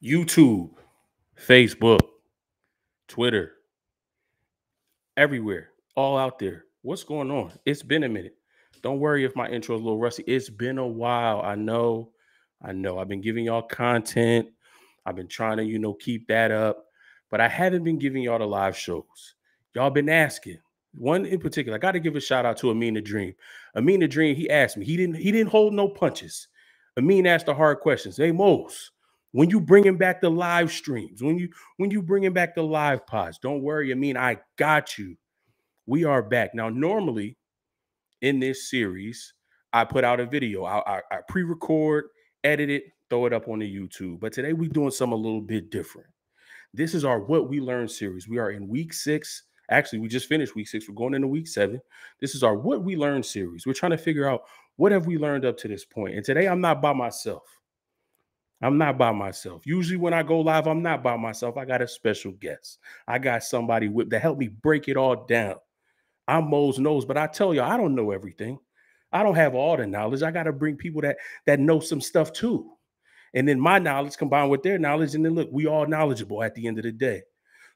YouTube, Facebook, Twitter, everywhere, all out there. What's going on? It's been a minute. Don't worry if my intro is a little rusty. It's been a while. I know. I've been giving y'all content. I've been trying to, keep that up, but I haven't been giving y'all the live shows. Y'all been asking. One in particular, I got to give a shout out to Amin the Dream. Amin the Dream, he asked me. He didn't hold no punches. Amin asked the hard questions. Hey, Mose, when you bringing back the live streams, when you bringing back the live pods, don't worry, Amin, I got you. We are back. Now, normally in this series, I put out a video. I pre-record, edit it, throw it up on the YouTube. But today we're doing something a little bit different. This is our What We Learned series. We are in week 6. Actually, we just finished week 6. We're going into week 7. This is our What We Learned series. We're trying to figure out what have we learned up to this point. And today I'm not by myself. Usually when I go live, I'm not by myself. I got a special guest. I got somebody to help me break it all down. I'm Mose knows, but I tell you, I don't know everything. I don't have all the knowledge. I got to bring people that know some stuff too. And then my knowledge combined with their knowledge. And then look, we all knowledgeable at the end of the day.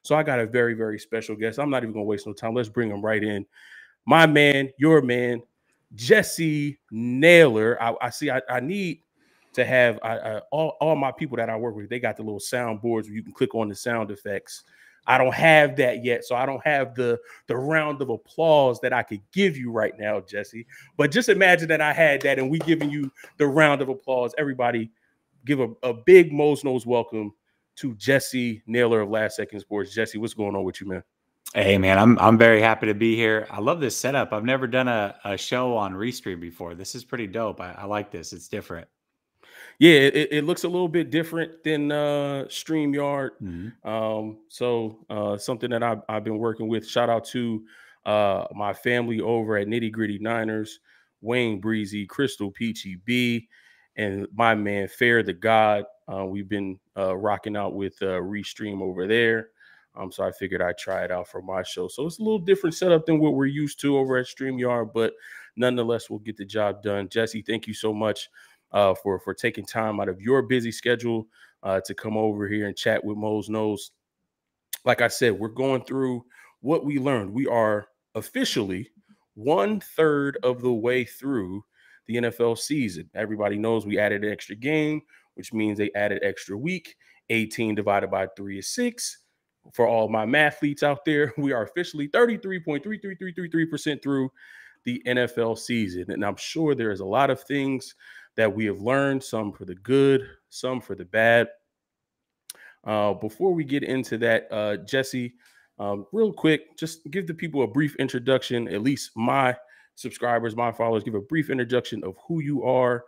So I got a very, very special guest. I'm not even going to waste no time. Let's bring him right in. My man, your man, Jessie Naylor. I need to have all my people that I work with. They got the little sound boards where you can click on the sound effects. I don't have that yet, so I don't have the round of applause that I could give you right now, Jessie. But just imagine that I had that and we giving you the round of applause. Everybody give a big Mose Knows welcome to Jessie Naylor of Last Second Sports. Jessie, what's going on with you, man? Hey, man, I'm very happy to be here. I love this setup. I've never done a show on Restream before. This is pretty dope. I like this. It's different. Yeah, it looks a little bit different than StreamYard. Something that I've been working with. Shout out to my family over at Nitty Gritty Niners, Wayne Breezy, Crystal Peachy B, and my man Fair the God. We've been rocking out with Restream over there. So I figured I'd try it out for my show. So it's a little different setup than what we're used to over at StreamYard, but nonetheless, we'll get the job done. Jessie, thank you so much for taking time out of your busy schedule to come over here and chat with Mose Knows. Like I said, we're going through what we learned. We are officially 1/3 of the way through the NFL season. Everybody knows we added an extra game, which means they added extra week. 18 divided by 3 is 6. For all my mathletes out there, we are officially 33.33333% through the NFL season. And I'm sure there is a lot of things that we have learned, some for the good, some for the bad. Before we get into that, Jessie, real quick, just give the people a brief introduction, at least my subscribers, my followers, give a brief introduction of who you are,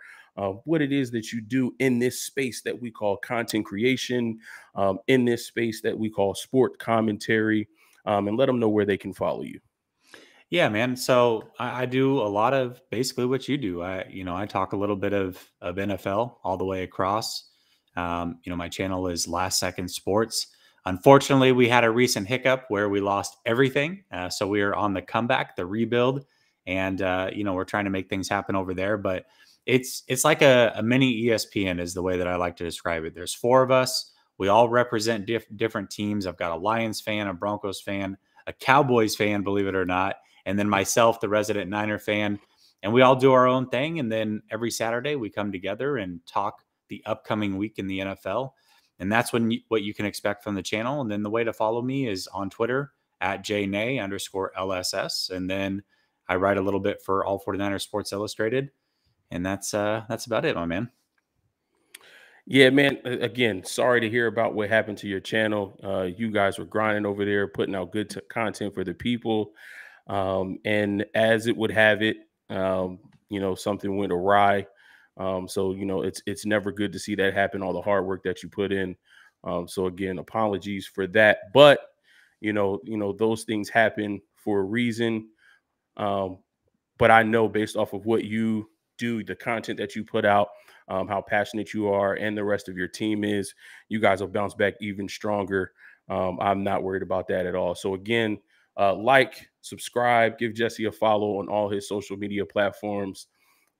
what it is that you do in this space that we call content creation, in this space that we call sport commentary, and let them know where they can follow you. Yeah, man. So I do a lot of basically what you do. I talk a little bit of NFL all the way across. My channel is Last Second Sports. Unfortunately, we had a recent hiccup where we lost everything. So we are on the comeback, the rebuild, and we're trying to make things happen over there. But it's like a mini ESPN is the way that I like to describe it. There's 4 of us. We all represent different teams. I've got a Lions fan, a Broncos fan, a Cowboys fan, believe it or not, and then myself, the resident Niner fan. And we all do our own thing. And then every Saturday we come together and talk the upcoming week in the NFL. And that's what you can expect from the channel. And then the way to follow me is on Twitter at @JNay_LSS. And then I write a little bit for All 49ers Sports Illustrated. And that's about it, my man. Yeah, man. Again, sorry to hear about what happened to your channel. You guys were grinding over there, putting out good content for the people. And as it would have it, something went awry. So it's never good to see that happen, all the hard work that you put in. So again, apologies for that. But, those things happen for a reason. But I know based off of what you do, the content that you put out, how passionate you are and the rest of your team is, you guys will bounce back even stronger. I'm not worried about that at all. So again, subscribe, give Jessie a follow on all his social media platforms.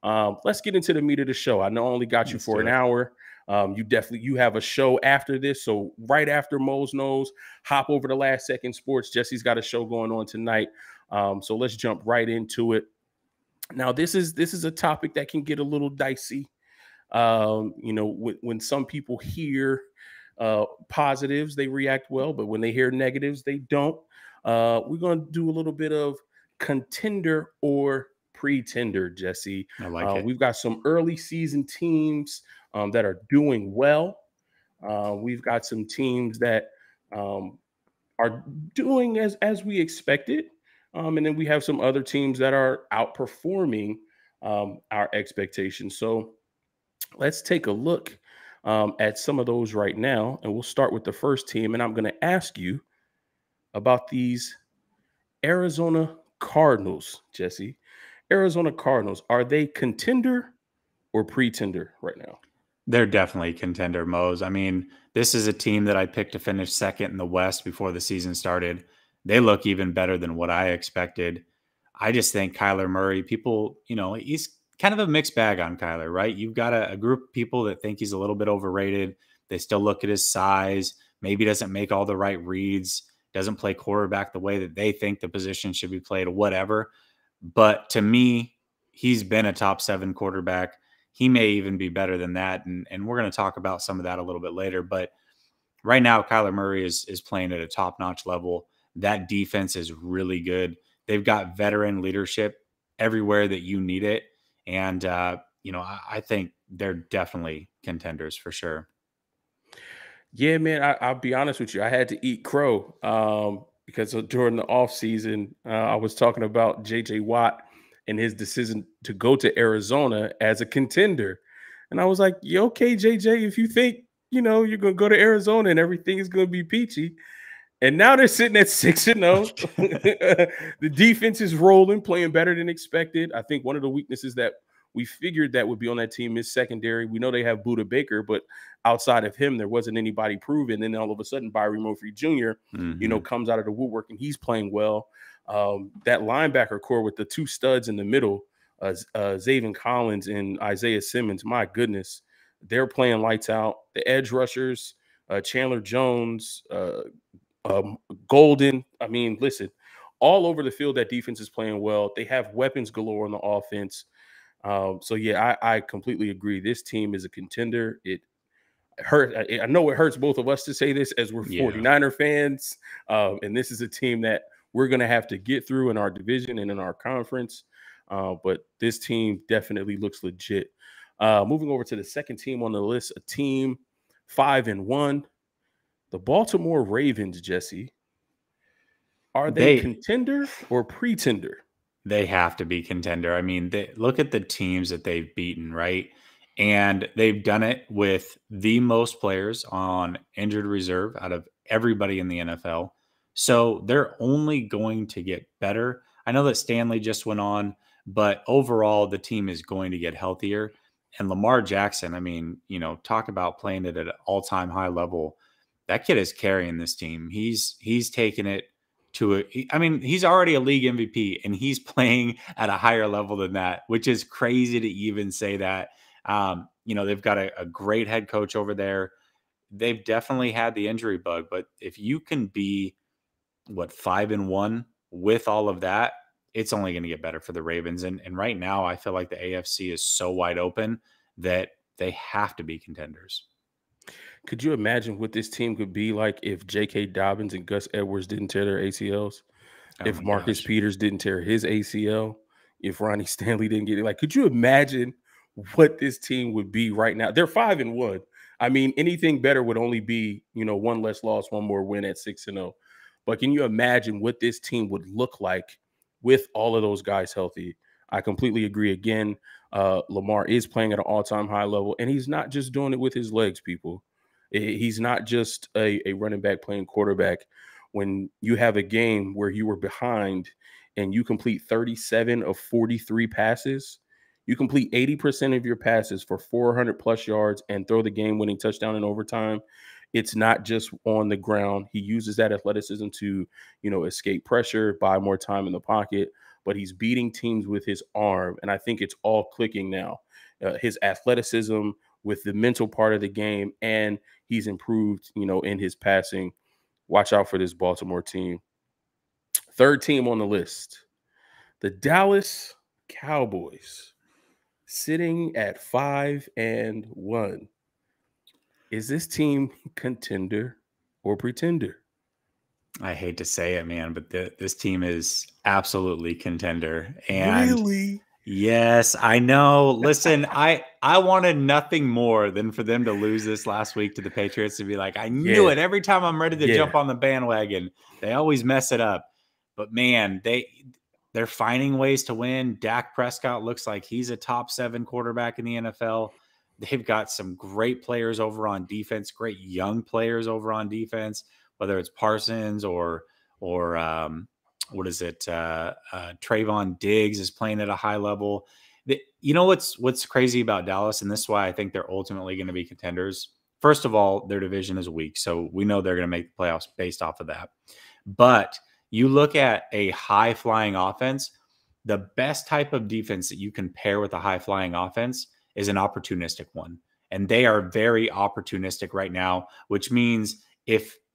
Let's get into the meat of the show. I know I only got you for an hour, You have a show after this. So right after Mose Knows, hop over to Last Second Sports. Jesse's got a show going on tonight. So let's jump right into it. Now, this is a topic that can get a little dicey. When some people hear positives, they react well, but when they hear negatives, they don't. We're going to do a little bit of contender or pretender, Jesse. I like it. We've got some early season teams that are doing well. We've got some teams that are doing as we expected. And then we have some other teams that are outperforming our expectations. So let's take a look at some of those right now. And we'll start with the first team. And I'm going to ask you about these Arizona Cardinals, Jesse. Arizona Cardinals, are they contender or pretender right now? They're definitely contender, Mose. I mean, this is a team that I picked to finish second in the West before the season started. They look even better than what I expected. I just think Kyler Murray, people, he's kind of a mixed bag on Kyler, right? You've got a group of people that think he's a little bit overrated. They still look at his size, maybe doesn't make all the right reads, doesn't play quarterback the way that they think the position should be played or whatever. But to me, he's been a top 7 quarterback. He may even be better than that. And we're going to talk about some of that a little bit later. But right now, Kyler Murray is playing at a top-notch level. That defense is really good. They've got veteran leadership everywhere that you need it. And, I think they're definitely contenders for sure. Yeah, man, I'll be honest with you. I had to eat crow because during the offseason, I was talking about J.J. Watt and his decision to go to Arizona as a contender. And I was like, yeah, okay, JJ, if you think, you're going to go to Arizona and everything is going to be peachy. And now they're sitting at 6-0. The defense is rolling, playing better than expected. I think one of the weaknesses that we figured that would be on that team is secondary. We know they have Budda Baker, but outside of him, there wasn't anybody proven. And then all of a sudden, Byron Murphy Jr., comes out of the woodwork and he's playing well. That linebacker core with the 2 studs in the middle, Zaven Collins and Isaiah Simmons, my goodness, they're playing lights out. The edge rushers, Chandler Jones, Golden. I mean, listen, all over the field, that defense is playing well. They have weapons galore on the offense. I completely agree. This team is a contender. It hurt. I know it hurts both of us to say this as we're 49er fans. And this is a team that we're going to have to get through in our division and in our conference. But this team definitely looks legit. Moving over to the second team on the list, a team 5-1, the Baltimore Ravens, Jesse. Are they contender or pretender? They have to be contender. I mean, look at the teams that they've beaten, right? And they've done it with the most players on injured reserve out of everybody in the NFL. So they're only going to get better. I know that Stanley just went on, but overall, the team is going to get healthier. And Lamar Jackson, I mean, talk about playing it at an all-time high level. That kid is carrying this team. He's taken it he's already a league MVP and he's playing at a higher level than that, which is crazy to even say that. They've got a great head coach over there. They've definitely had the injury bug, but if you can be 5-1 with all of that, it's only going to get better for the Ravens. And right now I feel like the AFC is so wide open that they have to be contenders. Could you imagine what this team could be like if J.K. Dobbins and Gus Edwards didn't tear their ACLs? If Marcus Peters didn't tear his ACL? If Ronnie Stanley didn't get it? Like, could you imagine what this team would be right now? They're 5-1. I mean, anything better would only be, one less loss, one more win at 6-0. But can you imagine what this team would look like with all of those guys healthy? I completely agree. Again, Lamar is playing at an all-time high level, and he's not just doing it with his legs, people. He's not just a running back playing quarterback. When you have a game where you were behind and you complete 37 of 43 passes, you complete 80% of your passes for 400 plus yards and throw the game-winning touchdown in overtime. It's not just on the ground. He uses that athleticism to, escape pressure, buy more time in the pocket, but he's beating teams with his arm. And I think it's all clicking now. His athleticism with the mental part of the game, and he's improved, in his passing. Watch out for this Baltimore team. Third team on the list, the Dallas Cowboys, sitting at 5-1. Is this team contender or pretender? I hate to say it, man, but this team is absolutely contender. And Really? yes, I know. Listen, I wanted nothing more than for them to lose this last week to the Patriots, to be like, I knew it. Every time I'm ready to jump on the bandwagon, they always mess it up. But man, they're finding ways to win. Dak Prescott looks like he's a top 7 quarterback in the NFL. They've got some great players over on defense, great young players over on defense, whether it's Parsons or what is it? Trayvon Diggs is playing at a high level. You know what's crazy about Dallas, and this is why I think they're ultimately going to be contenders. First of all, their division is weak, so we know they're going to make the playoffs based off of that. But you look at a high-flying offense, the best type of defense that you can pair with a high-flying offense is an opportunistic one. And they are very opportunistic right now, which means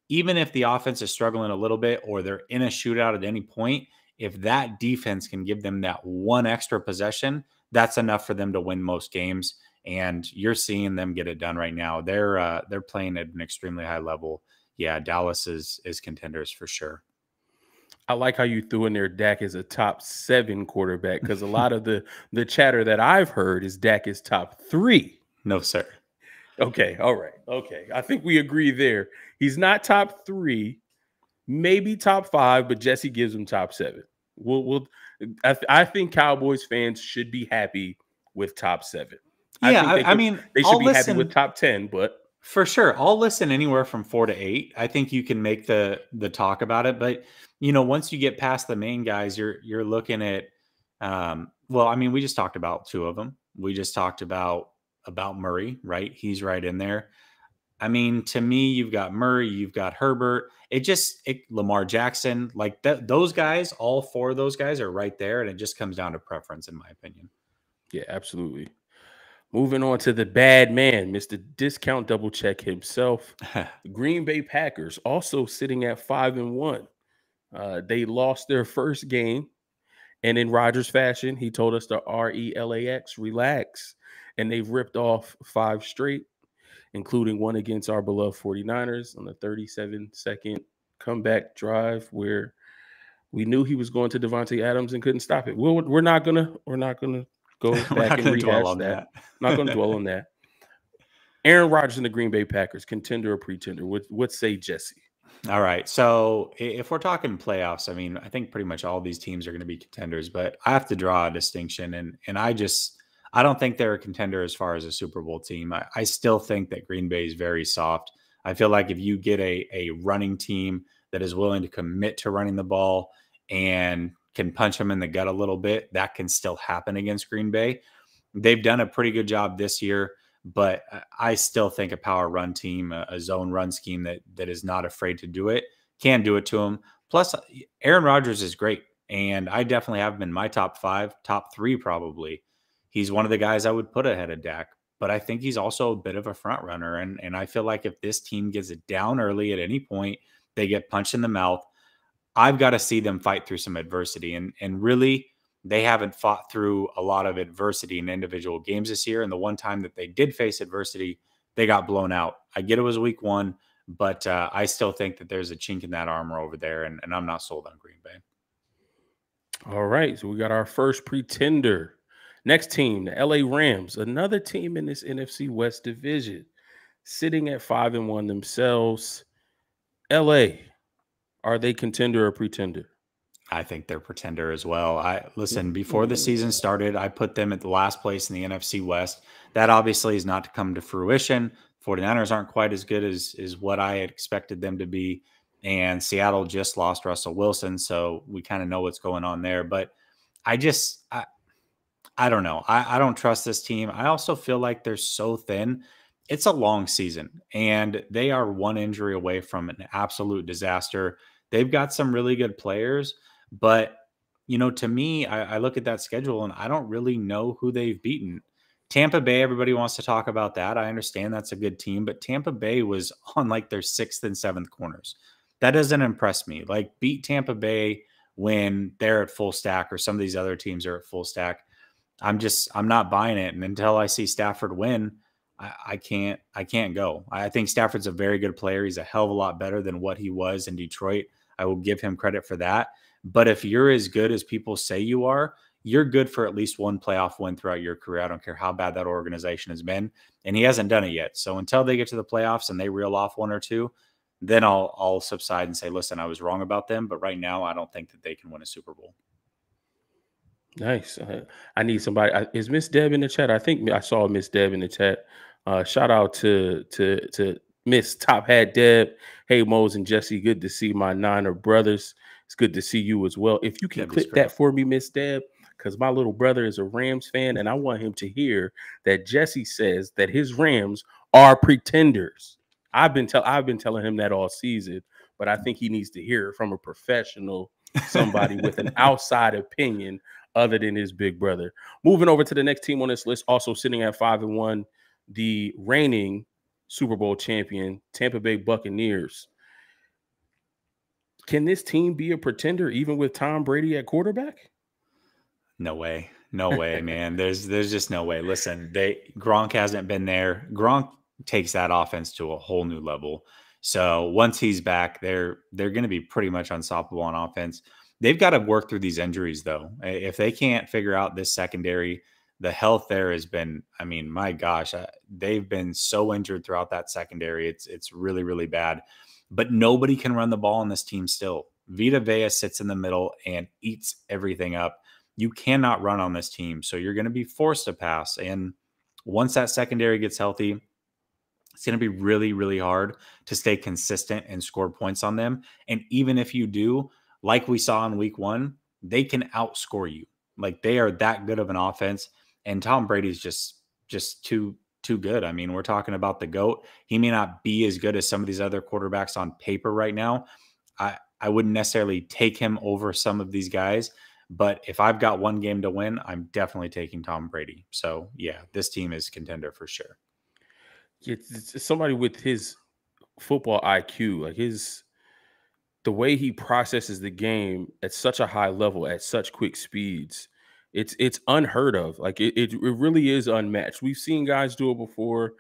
even if the offense is struggling a little bit or they're in a shootout at any point, if that defense can give them that one extra possession, that's enough for them to win most games. And you're seeing them get it done right now. They're playing at an extremely high level. Yeah, Dallas is contenders for sure. I like how you threw in there Dak is a top 7 quarterback, because a lot of the chatter that I've heard is Dak is top 3. No, sir. Okay. All right. Okay. I think we agree there. He's not top 3, maybe top 5, but Jesse gives him top 7. I think Cowboys fans should be happy with top 7. Yeah. I mean, they should be happy with top 10, but for sure, I'll listen anywhere from 4 to 8. I think you can make the talk about it, but once you get past the main guys, you're looking at, well, I mean, we just talked about 2 of them. We just talked about Murray, right? He's right in there. I mean, to me, you've got Murray, you've got Herbert. Lamar Jackson, like those guys, all 4 of those guys are right there, and it just comes down to preference, in my opinion. Yeah, absolutely. Moving on to the bad man, Mr. Discount Double Check himself. The Green Bay Packers also sitting at 5-1. They lost their first game, and in Rodgers fashion, he told us to relax, and they've ripped off 5 straight, including one against our beloved 49ers on the 37-second comeback drive where we knew he was going to Devontae Adams and couldn't stop it. We're not gonna go back and rehash that. Not going to dwell on that. Aaron Rodgers and the Green Bay Packers, contender or pretender? What say Jesse? All right. So if we're talking playoffs, I mean, I think pretty much all these teams are going to be contenders, but I have to draw a distinction. And I don't think they're a contender as far as a Super Bowl team. I still think that Green Bay is very soft. I feel like if you get a running team that is willing to commit to running the ball and can punch them in the gut a little bit, that can still happen against Green Bay. They've done a pretty good job this year, but I still think a power run team, a zone run scheme that is not afraid to do it, can do it to them. Plus, Aaron Rodgers is great, and I definitely have him in my top 5, top 3 probably. He's one of the guys I would put ahead of Dak, but I think he's also a bit of a front runner, and I feel like if this team gets it down early at any point, they get punched in the mouth. I've got to see them fight through some adversity, and really, they haven't fought through a lot of adversity in individual games this year. And the one time that they did face adversity, they got blown out. I get it was week 1, but I still think that there's a chink in that armor over there, and I'm not sold on Green Bay. All right, so we got our first pretender. Next team, the LA Rams, another team in this NFC West division, sitting at 5-1 themselves. LA, are they contender or pretender? I think they're pretender as well. Listen, before the season started, I put them at the last place in the NFC West. That obviously is not to come to fruition. 49ers aren't quite as good as what I had expected them to be. And Seattle just lost Russell Wilson, so we kind of know what's going on there. But I don't know. I don't trust this team. I also feel like they're so thin. It's a long season, and they are one injury away from an absolute disaster. They've got some really good players, but, to me, I look at that schedule and I don't really know who they've beaten. Tampa Bay, everybody wants to talk about that. I understand that's a good team, but Tampa Bay was on like their 6th and 7th corners. That doesn't impress me. Like, beat Tampa Bay when they're at full stack or some of these other teams are at full stack. I'm not buying it. And until I see Stafford win, I can't go. I think Stafford's a very good player. He's a hell of a lot better than what he was in Detroit. I will give him credit for that. But if you're as good as people say you are, you're good for at least one playoff win throughout your career. I don't care how bad that organization has been. And he hasn't done it yet. So until they get to the playoffs and they reel off one or two, then I'll subside and say, listen, I was wrong about them. But right now, I don't think that they can win a Super Bowl. Nice. I need somebody. Is Miss Deb in the chat? I think I saw Miss Deb in the chat. Shout out to Miss Top Hat Deb. Hey, Mose and Jessie, good to see my Niner brothers. It's good to see you as well. If you can clip that for me, Miss Deb, because my little brother is a Rams fan, and I want him to hear that Jessie says that his Rams are pretenders. I've been telling him that all season, but I think he needs to hear it from a professional, somebody with an outside opinion other than his big brother. Moving over to the next team on this list, also sitting at 5-1, the reigning Super Bowl champion, Tampa Bay Buccaneers. Can this team be a pretender even with Tom Brady at quarterback? No way. No way, man. There's just no way. Listen, Gronk hasn't been there. Gronk takes that offense to a whole new level. So once he's back, they're going to be pretty much unstoppable on offense. They've got to work through these injuries, though. If they can't figure out this secondary, the health there has been, I mean, my gosh, they've been so injured throughout that secondary. It's really, really bad. But nobody can run the ball on this team still. Vita Vea sits in the middle and eats everything up. You cannot run on this team. So you're going to be forced to pass. And once that secondary gets healthy, it's going to be really, really hard to stay consistent and score points on them. And even if you do, like we saw in week 1, they can outscore you. Like, they are that good of an offense. And Tom Brady's just too good. I mean, we're talking about the GOAT. He may not be as good as some of these other quarterbacks on paper right now. I wouldn't necessarily take him over some of these guys. But if I've got one game to win, I'm definitely taking Tom Brady. So, yeah, this team is contender for sure. It's somebody with his football IQ, like the way he processes the game at such a high level, at such quick speeds, it's unheard of. Like, it really is unmatched. We've seen guys do it before.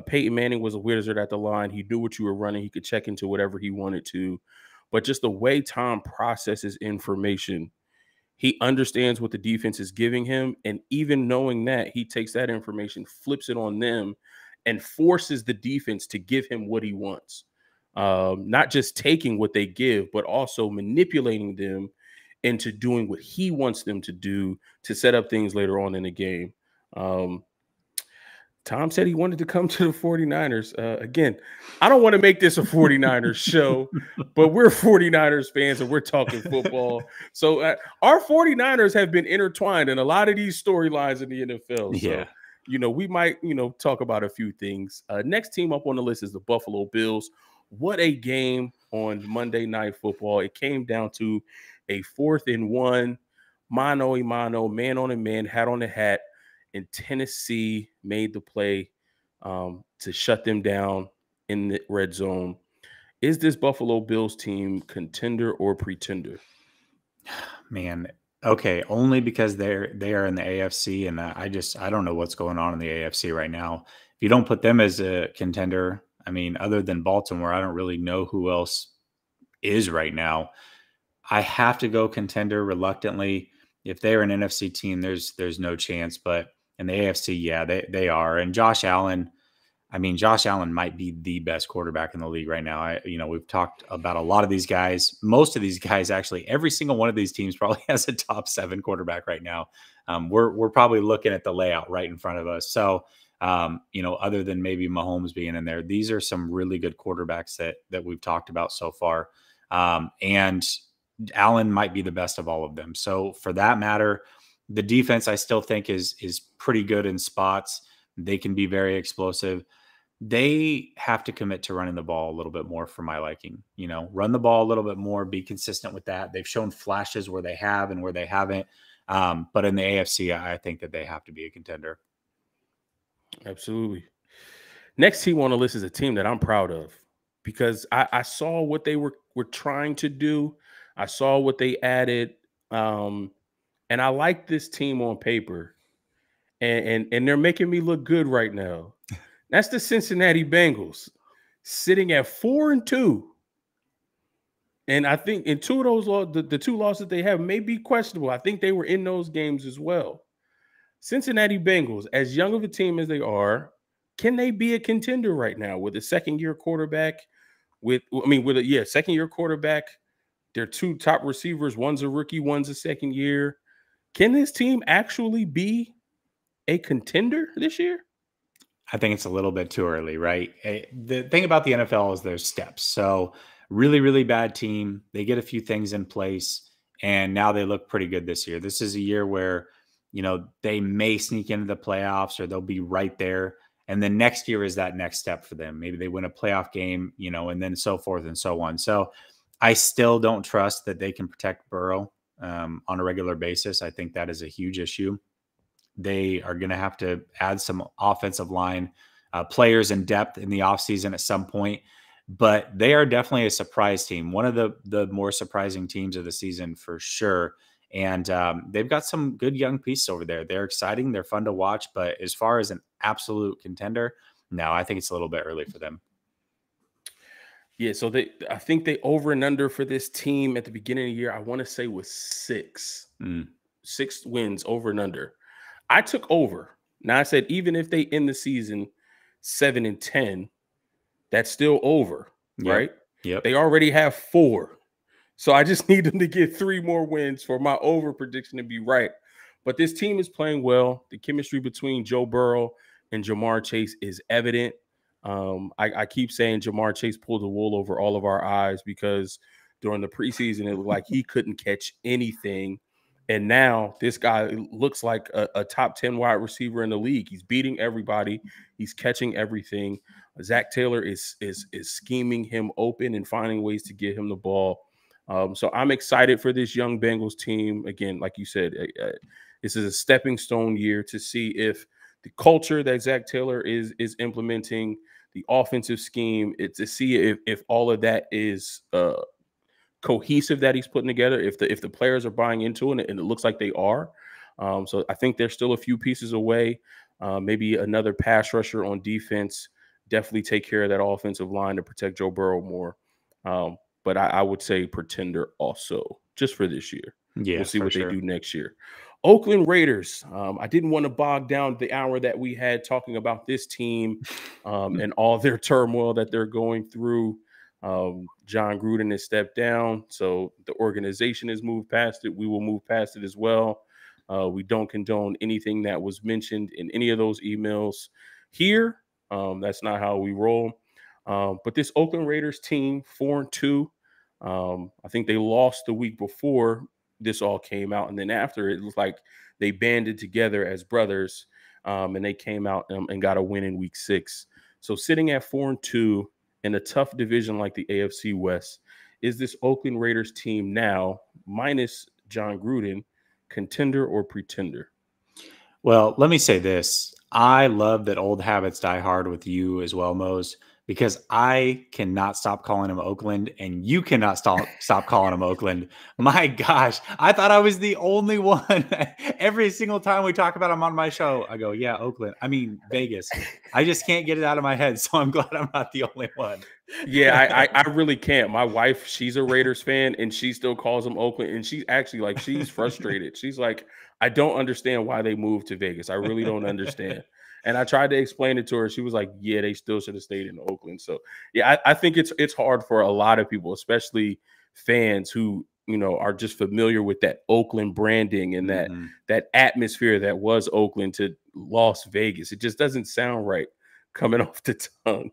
Peyton Manning was a wizard at the line. He knew what you were running. He could check into whatever he wanted to. But just the way Tom processes information, he understands what the defense is giving him. And even knowing that, he takes that information, flips it on them, and forces the defense to give him what he wants. Not just taking what they give, but also manipulating them into doing what he wants them to do to set up things later on in the game. Tom said he wanted to come to the 49ers. Again, I don't want to make this a 49ers show, but we're 49ers fans and we're talking football. So our 49ers have been intertwined in a lot of these storylines in the NFL. Yeah. So, we might, talk about a few things. Next team up on the list is the Buffalo Bills. What a game on Monday Night Football. It came down to a 4th and 1, mano a mano, man on a man, hat on a hat, and Tennessee made the play to shut them down in the red zone. Is this Buffalo Bills team contender or pretender? Man, okay, only because they are in the AFC, and I don't know what's going on in the AFC right now. If you don't put them as a contender, I mean, other than Baltimore, I don't really know who else is right now. I have to go contender reluctantly. If they're an NFC team, there's no chance. But in the AFC, yeah, they are. And Josh Allen might be the best quarterback in the league right now. We've talked about a lot of these guys. Most of these guys, actually, every single one of these teams probably has a top 7 quarterback right now. We're probably looking at the layout right in front of us. So, other than maybe Mahomes being in there, these are some really good quarterbacks that we've talked about so far. And Allen might be the best of all of them. So for that matter, the defense I still think is pretty good in spots. They can be very explosive. They have to commit to running the ball a little bit more for my liking. Run the ball a little bit more, be consistent with that. They've shown flashes where they have and where they haven't. But in the AFC, I think that they have to be a contender. Absolutely. Next team on the list is a team that I'm proud of because I saw what they were trying to do. I saw what they added, um, and I like this team on paper, and they're making me look good right now. That's the Cincinnati Bengals, sitting at 4-2. And I think in two of those the two losses they have may be questionable. I think they were in those games as well. Cincinnati Bengals, as young of a team as they are, can they be a contender right now with a second-year quarterback? Second-year quarterback. Their two top receivers, one's a rookie, one's a second year. Can this team actually be a contender this year? I think it's a little bit too early, right? The thing about the NFL is there's steps. So really, really bad team. They get a few things in place, and now they look pretty good this year. This is a year where, they may sneak into the playoffs or they'll be right there. And then next year is that next step for them. Maybe they win a playoff game, and then so forth and so on. So I still don't trust that they can protect Burrow on a regular basis. I think that is a huge issue. They are going to have to add some offensive line players and depth in the offseason at some point. But they are definitely a surprise team, one of the more surprising teams of the season for sure. And they've got some good young pieces over there. They're exciting. They're fun to watch. But as far as an absolute contender, no, I think it's a little bit early for them. Yeah, so I think they over and under for this team at the beginning of the year, I want to say was 6. 6 wins over and under. I took over. Now I said even if they end the season 7-10, that's still over, right? Yep. They already have 4. So I just need them to get 3 more wins for my over prediction to be right. But this team is playing well. The chemistry between Joe Burrow and Jamar Chase is evident. I keep saying Jamar Chase pulled the wool over all of our eyes because during the preseason, it looked like he couldn't catch anything. And now this guy looks like a top 10 wide receiver in the league. He's beating everybody. He's catching everything. Zach Taylor is scheming him open and finding ways to get him the ball. So I'm excited for this young Bengals team. Again, like you said, this is a stepping stone year to see if the culture that Zach Taylor is implementing, the offensive scheme, to see if all of that is cohesive that he's putting together, if the players are buying into it, and it looks like they are. So I think there's still a few pieces away. Maybe another pass rusher on defense. Definitely take care of that offensive line to protect Joe Burrow more. But I would say pretender also, just for this year. Yeah, we'll see what sure. they do next year. Oakland Raiders. I didn't want to bog down the hour that we had talking about this team and all their turmoil that they're going through. John Gruden has stepped down, so the organization has moved past it. We will move past it as well. We don't condone anything that was mentioned in any of those emails here. That's not how we roll. But this Oakland Raiders team, 4-2. I think they lost the week before this all came out, and then after it was like they banded together as brothers, and they came out and got a win in week 6. So sitting at 4-2 in a tough division like the AFC West, is this Oakland Raiders team now, minus John Gruden, contender or pretender? Well, let me say this. I love that old habits die hard with you as well, Mose, because I cannot stop calling him Oakland and you cannot stop calling him Oakland. My gosh, I thought I was the only one. Every single time we talk about him on my show, I go, yeah, Oakland. I mean, Vegas. I just can't get it out of my head. So I'm glad I'm not the only one. Yeah, I really can't. My wife, she's a Raiders fan and she still calls them Oakland. And she's actually like, she's frustrated. She's like, I don't understand why they moved to Vegas. I really don't understand. And I tried to explain it to her. She was like, yeah, they still should have stayed in Oakland. So yeah, I think it's hard for a lot of people, especially fans who, are just familiar with that Oakland branding and that atmosphere that was Oakland to Las Vegas. It just doesn't sound right coming off the tongue.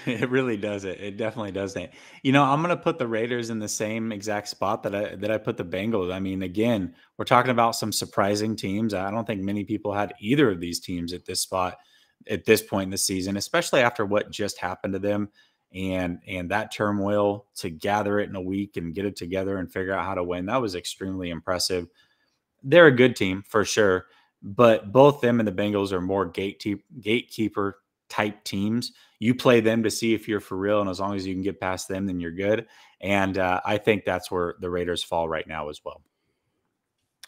It really doesn't. It definitely doesn't. I'm going to put the Raiders in the same exact spot that I put the Bengals. I mean, again, we're talking about some surprising teams. I don't think many people had either of these teams at this spot at this point in the season, especially after what just happened to them and that turmoil. To gather it in a week and get it together and figure out how to win, that was extremely impressive. They're a good team for sure. but both them and the Bengals are more gatekeeper type teams. You play them to see if you're for real, and as long as you can get past them, then you're good. And I think that's where the Raiders fall right now as well.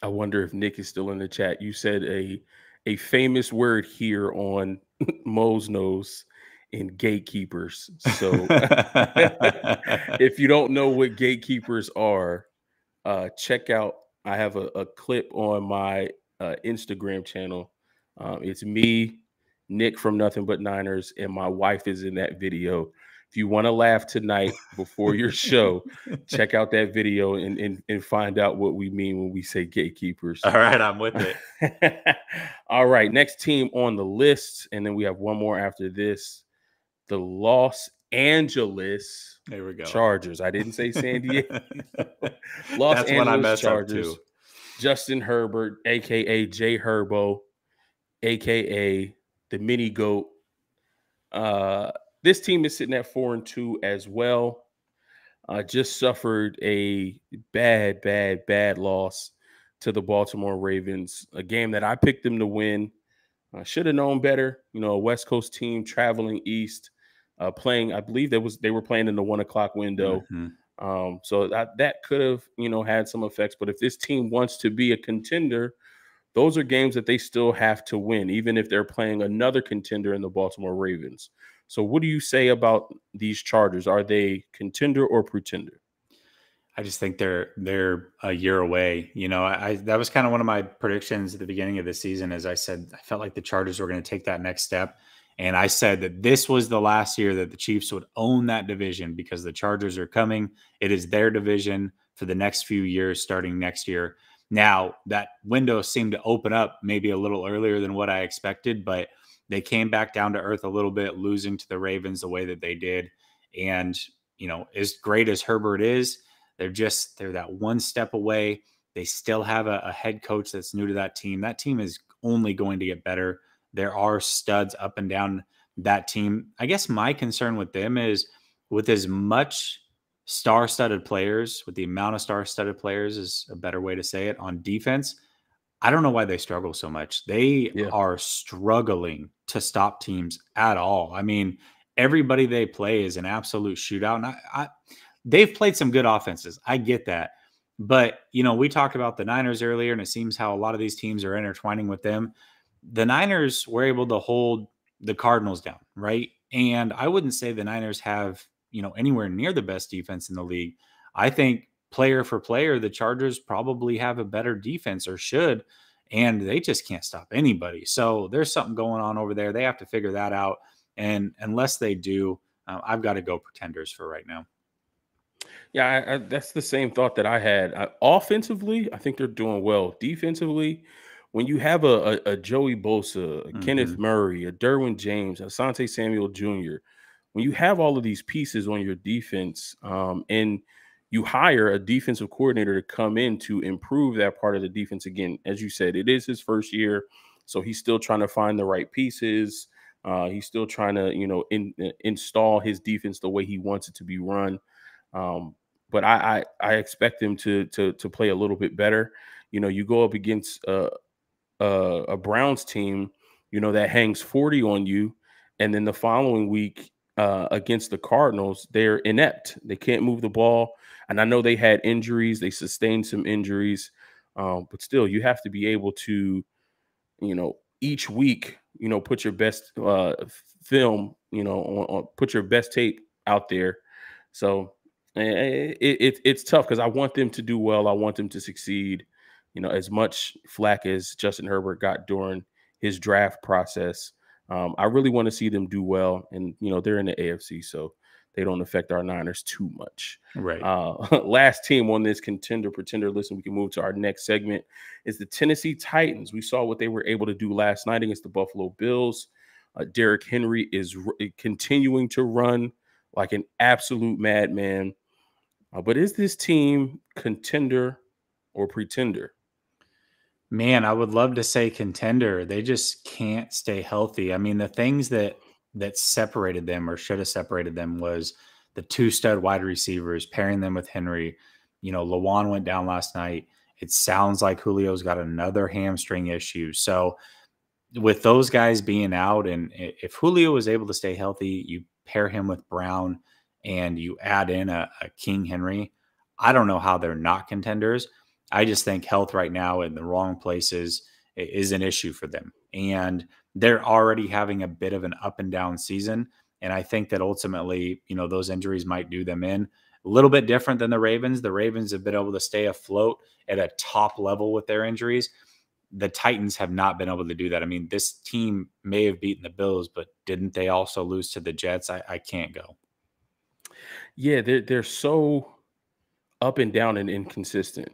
I wonder if Nick is still in the chat. You said a famous word here on Mose Knows in gatekeepers. So if you don't know what gatekeepers are, check out. I have a clip on my Instagram channel. It's me, Nick from Nothing But Niners, and my wife is in that video. If you want to laugh tonight before your show, check out that video and find out what we mean when we say gatekeepers. All right, I'm with it. All right, next team on the list, and then we have one more after this. The Los Angeles there we go. Chargers. I didn't say San Diego. That's when I messed Chargers. Up too. Justin Herbert, aka Jay Herbo, aka the mini goat. This team is sitting at 4-2 as well. Just suffered a bad loss to the Baltimore Ravens, a game that I picked them to win. Should have known better. You know, a West Coast team traveling east, playing. I believe they were playing in the 1 o'clock window. Mm-hmm. So that could have, you know, had some effects. But if this team wants to be a contender, those are games that they still have to win, even if they're playing another contender in the Baltimore Ravens. So what do you say about these Chargers? Are they contender or pretender? I just think they're a year away. You know, that was kind of one of my predictions at the beginning of the season. As I said, I felt like the Chargers were going to take that next step. And I said that this was the last year that the Chiefs would own that division because the Chargers are coming. It is their division for the next few years, starting next year. Now, that window seemed to open up maybe a little earlier than what I expected, but they came back down to earth a little bit, losing to the Ravens the way that they did. And, you know, as great as Herbert is, they're that one step away. They still have a head coach that's new to that team. That team is only going to get better. There are studs up and down that team. I guess my concern with them is with as much star-studded players, with the amount of star-studded players is a better way to say it, on defense, I don't know why they struggle so much. They are struggling to stop teams at all. I mean, everybody they play is an absolute shootout. And they've played some good offenses. I get that. But, you know, we talked about the Niners earlier, and it seems how a lot of these teams are intertwining with them. The Niners were able to hold the Cardinals down, right? And I wouldn't say the Niners have, you know, anywhere near the best defense in the league. I think player for player, the Chargers probably have a better defense, or should, and they just can't stop anybody. So there's something going on over there. They have to figure that out. And unless they do, I've got to go pretenders for right now. Yeah, that's the same thought that I had. Offensively, I think they're doing well. Defensively, when you have a Joey Bosa, a Kenneth Murray, a Derwin James, Asante Samuel Jr., when you have all of these pieces on your defense, and you hire a defensive coordinator to come in to improve that part of the defense, again, as you said, it is his first year, so he's still trying to find the right pieces. He's still trying to, you know, install his defense the way he wants it to be run. But I expect him to play a little bit better. You know, you go up against a Browns team, you know, that hangs 40 on you, and then the following week against the Cardinals, they're inept. They can't move the ball. And I know they had injuries. They sustained some injuries. But still, you have to be able to, you know, each week, you know, put your best film, you know, put your best tape out there. So it's tough because I want them to do well. I want them to succeed. You know, as much flack as Justin Herbert got during his draft process, I really want to see them do well. And, you know, they're in the AFC, so they don't affect our Niners too much. Right. Last team on this contender pretender list, and we can move to our next segment, is the Tennessee Titans. We saw what they were able to do last night against the Buffalo Bills. Derrick Henry is continuing to run like an absolute madman. But is this team contender or pretender? Man, I would love to say contender. They just can't stay healthy. I mean, the things that separated them, or should have separated them, was the two stud wide receivers, pairing them with Henry. You know, Lawan went down last night, It sounds like Julio's got another hamstring issue. So with those guys being out, and if Julio is able to stay healthy, you pair him with Brown and you add in a King Henry, I don't know how they're not contenders. I just think health right now in the wrong places is an issue for them. And they're already having a bit of an up and down season. And I think that ultimately, those injuries might do them in. A little bit different than the Ravens. The Ravens have been able to stay afloat at a top level with their injuries. The Titans have not been able to do that. I mean, this team may have beaten the Bills, but didn't they also lose to the Jets? I can't go. Yeah, they're so up and down and inconsistent.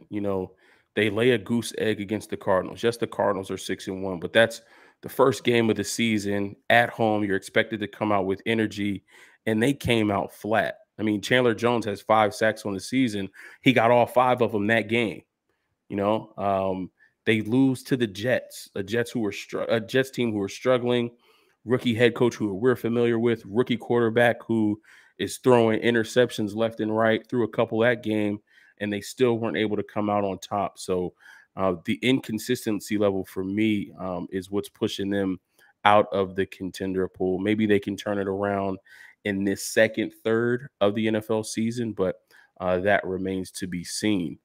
They lay a goose egg against the Cardinals. Yes, the Cardinals are 6-1, but that's the first game of the season at home. You're expected to come out with energy, and they came out flat. I mean, Chandler Jones has 5 sacks on the season. He got all 5 of them that game. They lose to the Jets, a Jets team who are struggling, rookie head coach who we're familiar with, rookie quarterback who is throwing interceptions left and right, threw a couple that game, and they still weren't able to come out on top. So the inconsistency level for me is what's pushing them out of the contender pool. Maybe they can turn it around in this second third of the NFL season, but that remains to be seen.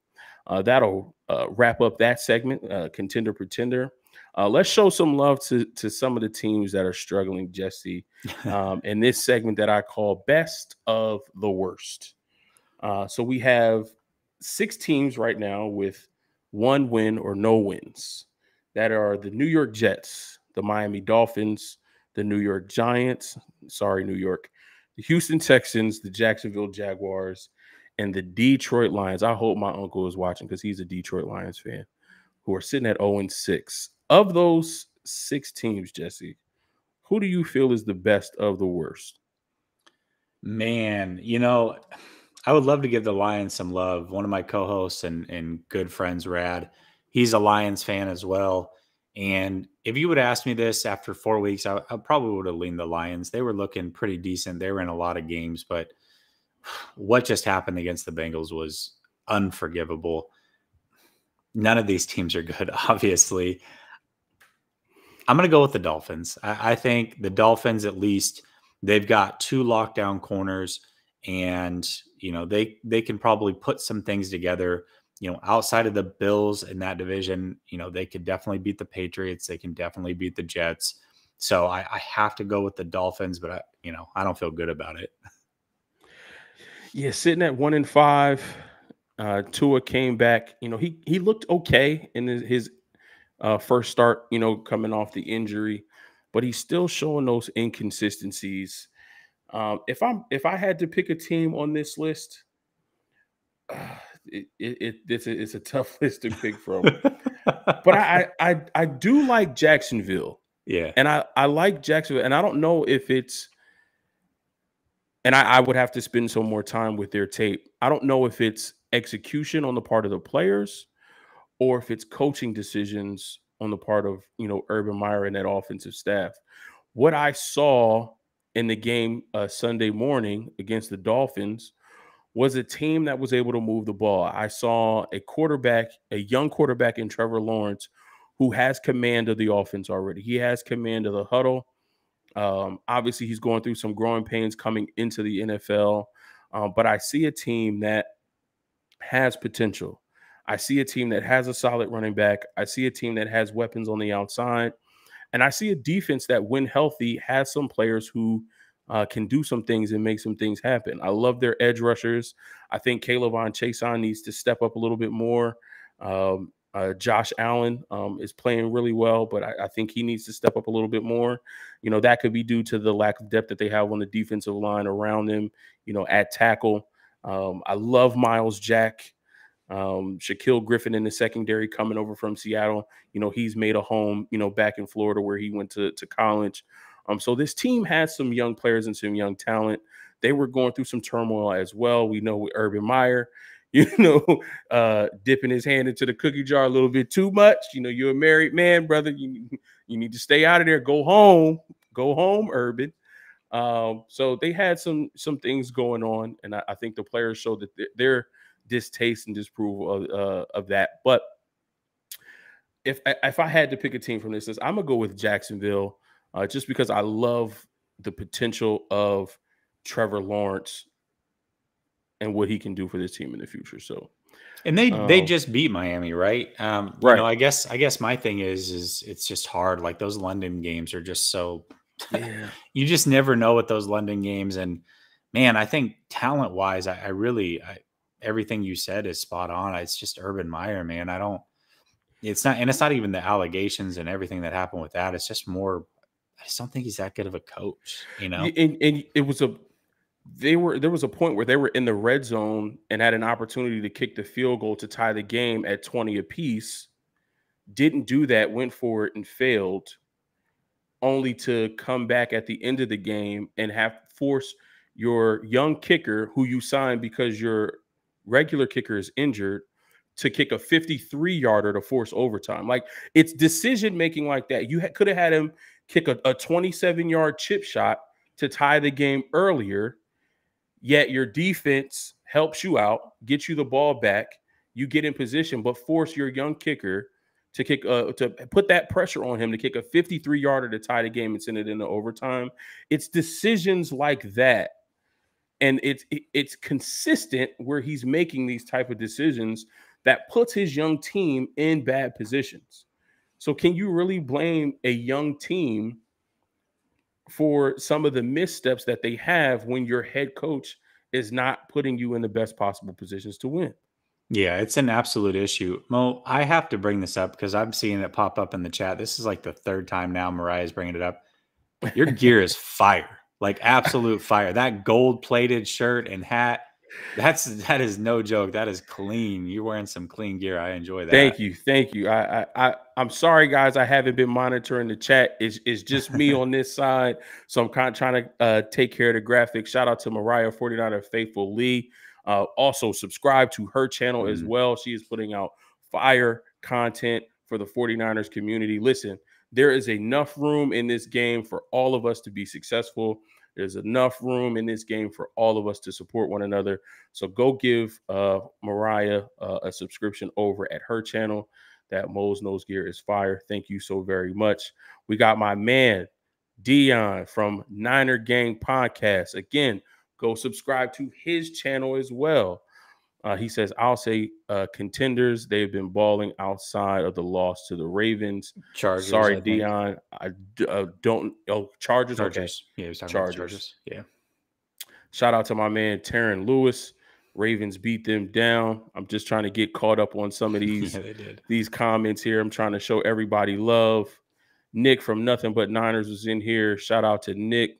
That'll wrap up that segment, Contender Pretender. Let's show some love to some of the teams that are struggling, Jesse, in this segment that I call Best of the Worst. So we have 6 teams right now with 1 win or no wins. That are the New York Jets, the Miami Dolphins, the New York Giants, New York, the Houston Texans, the Jacksonville Jaguars, and the Detroit Lions. I hope my uncle is watching because he's a Detroit Lions fan, who are sitting at 0-6. Of those 6 teams, Jesse, who do you feel is the best of the worst? Man, I would love to give the Lions some love. One of my co-hosts and good friends, Rad, he's a Lions fan as well. And if you would ask me this after 4 weeks, I probably would have leaned the Lions. They were looking pretty decent. They were in a lot of games, but what just happened against the Bengals was unforgivable. None of these teams are good, obviously. I'm going to go with the Dolphins. I think the Dolphins, at least, they've got 2 lockdown corners, and they can probably put some things together. Outside of the Bills in that division, they could definitely beat the Patriots. They can definitely beat the Jets. So I have to go with the Dolphins, but I don't feel good about it. Yeah, sitting at 1-5. Tua came back. He looked okay in his first start. Coming off the injury, but he's still showing those inconsistencies. If I had to pick a team on this list, it's a tough list to pick from. But I do like Jacksonville. Yeah, and I like Jacksonville, and I don't know if it's. And I would have to spend some more time with their tape. I don't know if it's execution on the part of the players or if it's coaching decisions on the part of, Urban Meyer and that offensive staff. What I saw in the game Sunday morning against the Dolphins was a team that was able to move the ball. I saw a young quarterback in Trevor Lawrence, who has command of the offense already. He has command of the huddle. Obviously, he's going through some growing pains coming into the NFL, but I see a team that has potential. I see a team that has a solid running back. I see a team that has weapons on the outside, and I see a defense that, when healthy, has some players who can do some things and make some things happen. I love their edge rushers. I think Kayvon Chason needs to step up a little bit more. Josh Allen is playing really well, but I think he needs to step up a little bit more. That could be due to the lack of depth that they have on the defensive line around them, at tackle. I love Miles Jack. Shaquille Griffin in the secondary coming over from Seattle. He's made a home, back in Florida where he went to college. So this team has some young players and some young talent. They were going through some turmoil as well. We know with Urban Meyer, dipping his hand into the cookie jar a little bit too much. You're a married man, brother. You need to stay out of there. Go home, Urban. So they had some things going on, and I think the players showed that they're distaste and disapproval of that. But if I had to pick a team from this list, I'm gonna go with Jacksonville, just because I love the potential of Trevor Lawrence and what he can do for this team in the future. So, and they just beat Miami, right? You right. know, I guess my thing is it's just hard. Like those London games are just so Yeah. you just never know with those London games. And man, I think talent wise, I really everything you said is spot on. It's just Urban Meyer, man. It's not even the allegations and everything that happened with that. It's just more, I just don't think he's that good of a coach, you know? And it was there was a point where they were in the red zone and had an opportunity to kick the field goal to tie the game at 20 apiece. Didn't do that, went for it and failed, only to come back at the end of the game and have force your young kicker, who you signed because your regular kicker is injured, to kick a 53-yarder to force overtime. Like, it's decision making like that. You could have had him kick a 27-yard chip shot to tie the game earlier, yet your defense helps you out, gets you the ball back, you get in position, but force your young kicker to kick to put that pressure on him to kick a 53-yarder to tie the game and send it into overtime. It's decisions like that, and it's consistent where he's making these type of decisions that puts his young team in bad positions. So can you really blame a young team for some of the missteps that they have when your head coach is not putting you in the best possible positions to win? Yeah, it's an absolute issue. Mo, I have to bring this up because I'm seeing it pop up in the chat. This is like the third time now Mariah's bringing it up. Your gear is fire, like absolute fire. That gold plated shirt and hat, that is no joke. That is clean. You're wearing some clean gear. I enjoy that. Thank you. I'm sorry, guys. I haven't been monitoring the chat. It's just me on this side, so I'm kind of trying to take care of the graphics. Shout out to Mariah 49er Faithful Lee. Also subscribe to her channel as well. She is putting out fire content for the 49ers community. Listen, there is enough room in this game for all of us to be successful. There's enough room in this game for all of us to support one another. So go give Mariah a subscription over at her channel. That Mose Knows Gear is fire. Thank you so very much. We got my man, Dion from Niner Gang Podcast. Again, go subscribe to his channel as well. He says, I'll say contenders. They've been balling outside of the loss to the Ravens. Chargers. Sorry, Dion. I don't. Oh, Chargers. Chargers. Okay. Yeah, he was talking about Chargers. Yeah. Shout out to my man, Taryn Lewis. Ravens beat them down. I'm just trying to get caught up on some of these, these comments here. I'm trying to show everybody love. Nick from Nothing But Niners was in here. Shout out to Nick.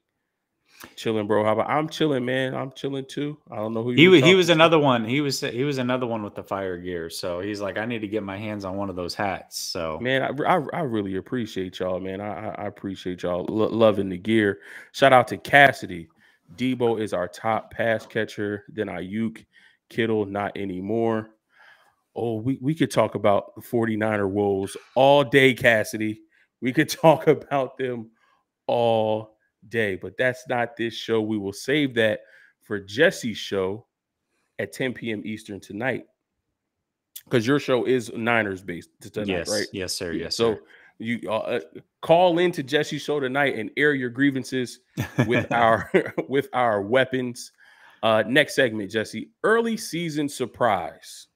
Chilling, bro. How about I'm chilling, man? I'm chilling too. I don't know who he was another one. He was another one with the fire gear. So he's like, I need to get my hands on one of those hats. So man, I really appreciate y'all, man. I appreciate y'all loving the gear. Shout out to Cassidy. Debo is our top pass catcher. Then Ayuk, Kittle, not anymore. Oh, we could talk about the 49er woes all day, Cassidy. We could talk about them all day, but that's not this show. We will save that for Jesse's show at 10 p.m. Eastern tonight, because your show is Niners based tonight, yes, right? Yes, sir. Yes, so sir. You call into Jesse's show tonight and air your grievances with our weapons. Next segment, Jesse, early season surprise.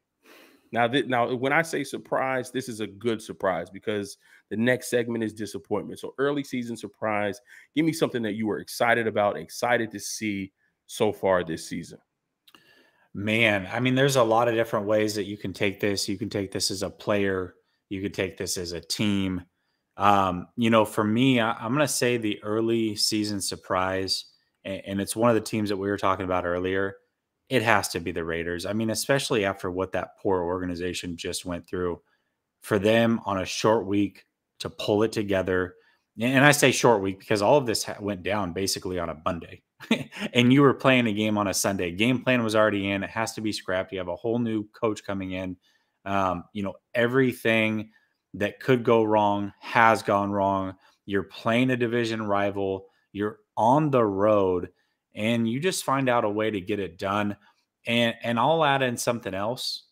Now when I say surprise, this is a good surprise because the next segment is disappointment. So early season surprise, give me something that you were excited about, excited to see so far this season. Man, I mean, there's a lot of different ways that you can take this. You can take this as a player. You could take this as a team. For me, I'm going to say the early season surprise, and it's one of the teams that we were talking about earlier. It has to be the Raiders. I mean, especially after what that poor organization just went through, for them on a short week to pull it together. And I say short week because all of this went down basically on a Monday and you were playing a game on a Sunday. Game plan was already in. It has to be scrapped. You have a whole new coach coming in. Everything that could go wrong has gone wrong. You're playing a division rival. You're on the road and you just find out a way to get it done. And I'll add in something else.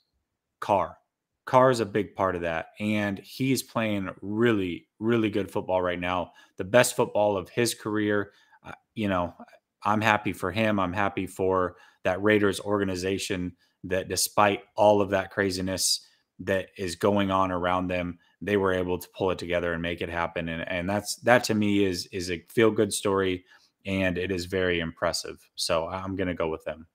Carr. Carr is a big part of that. And he's playing really, really good football right now. The best football of his career. You know, I'm happy for him. I'm happy for that Raiders organization that despite all of that craziness that is going on around them, they were able to pull it together and make it happen. And that to me is a feel good story. And it is very impressive. So I'm going to go with them.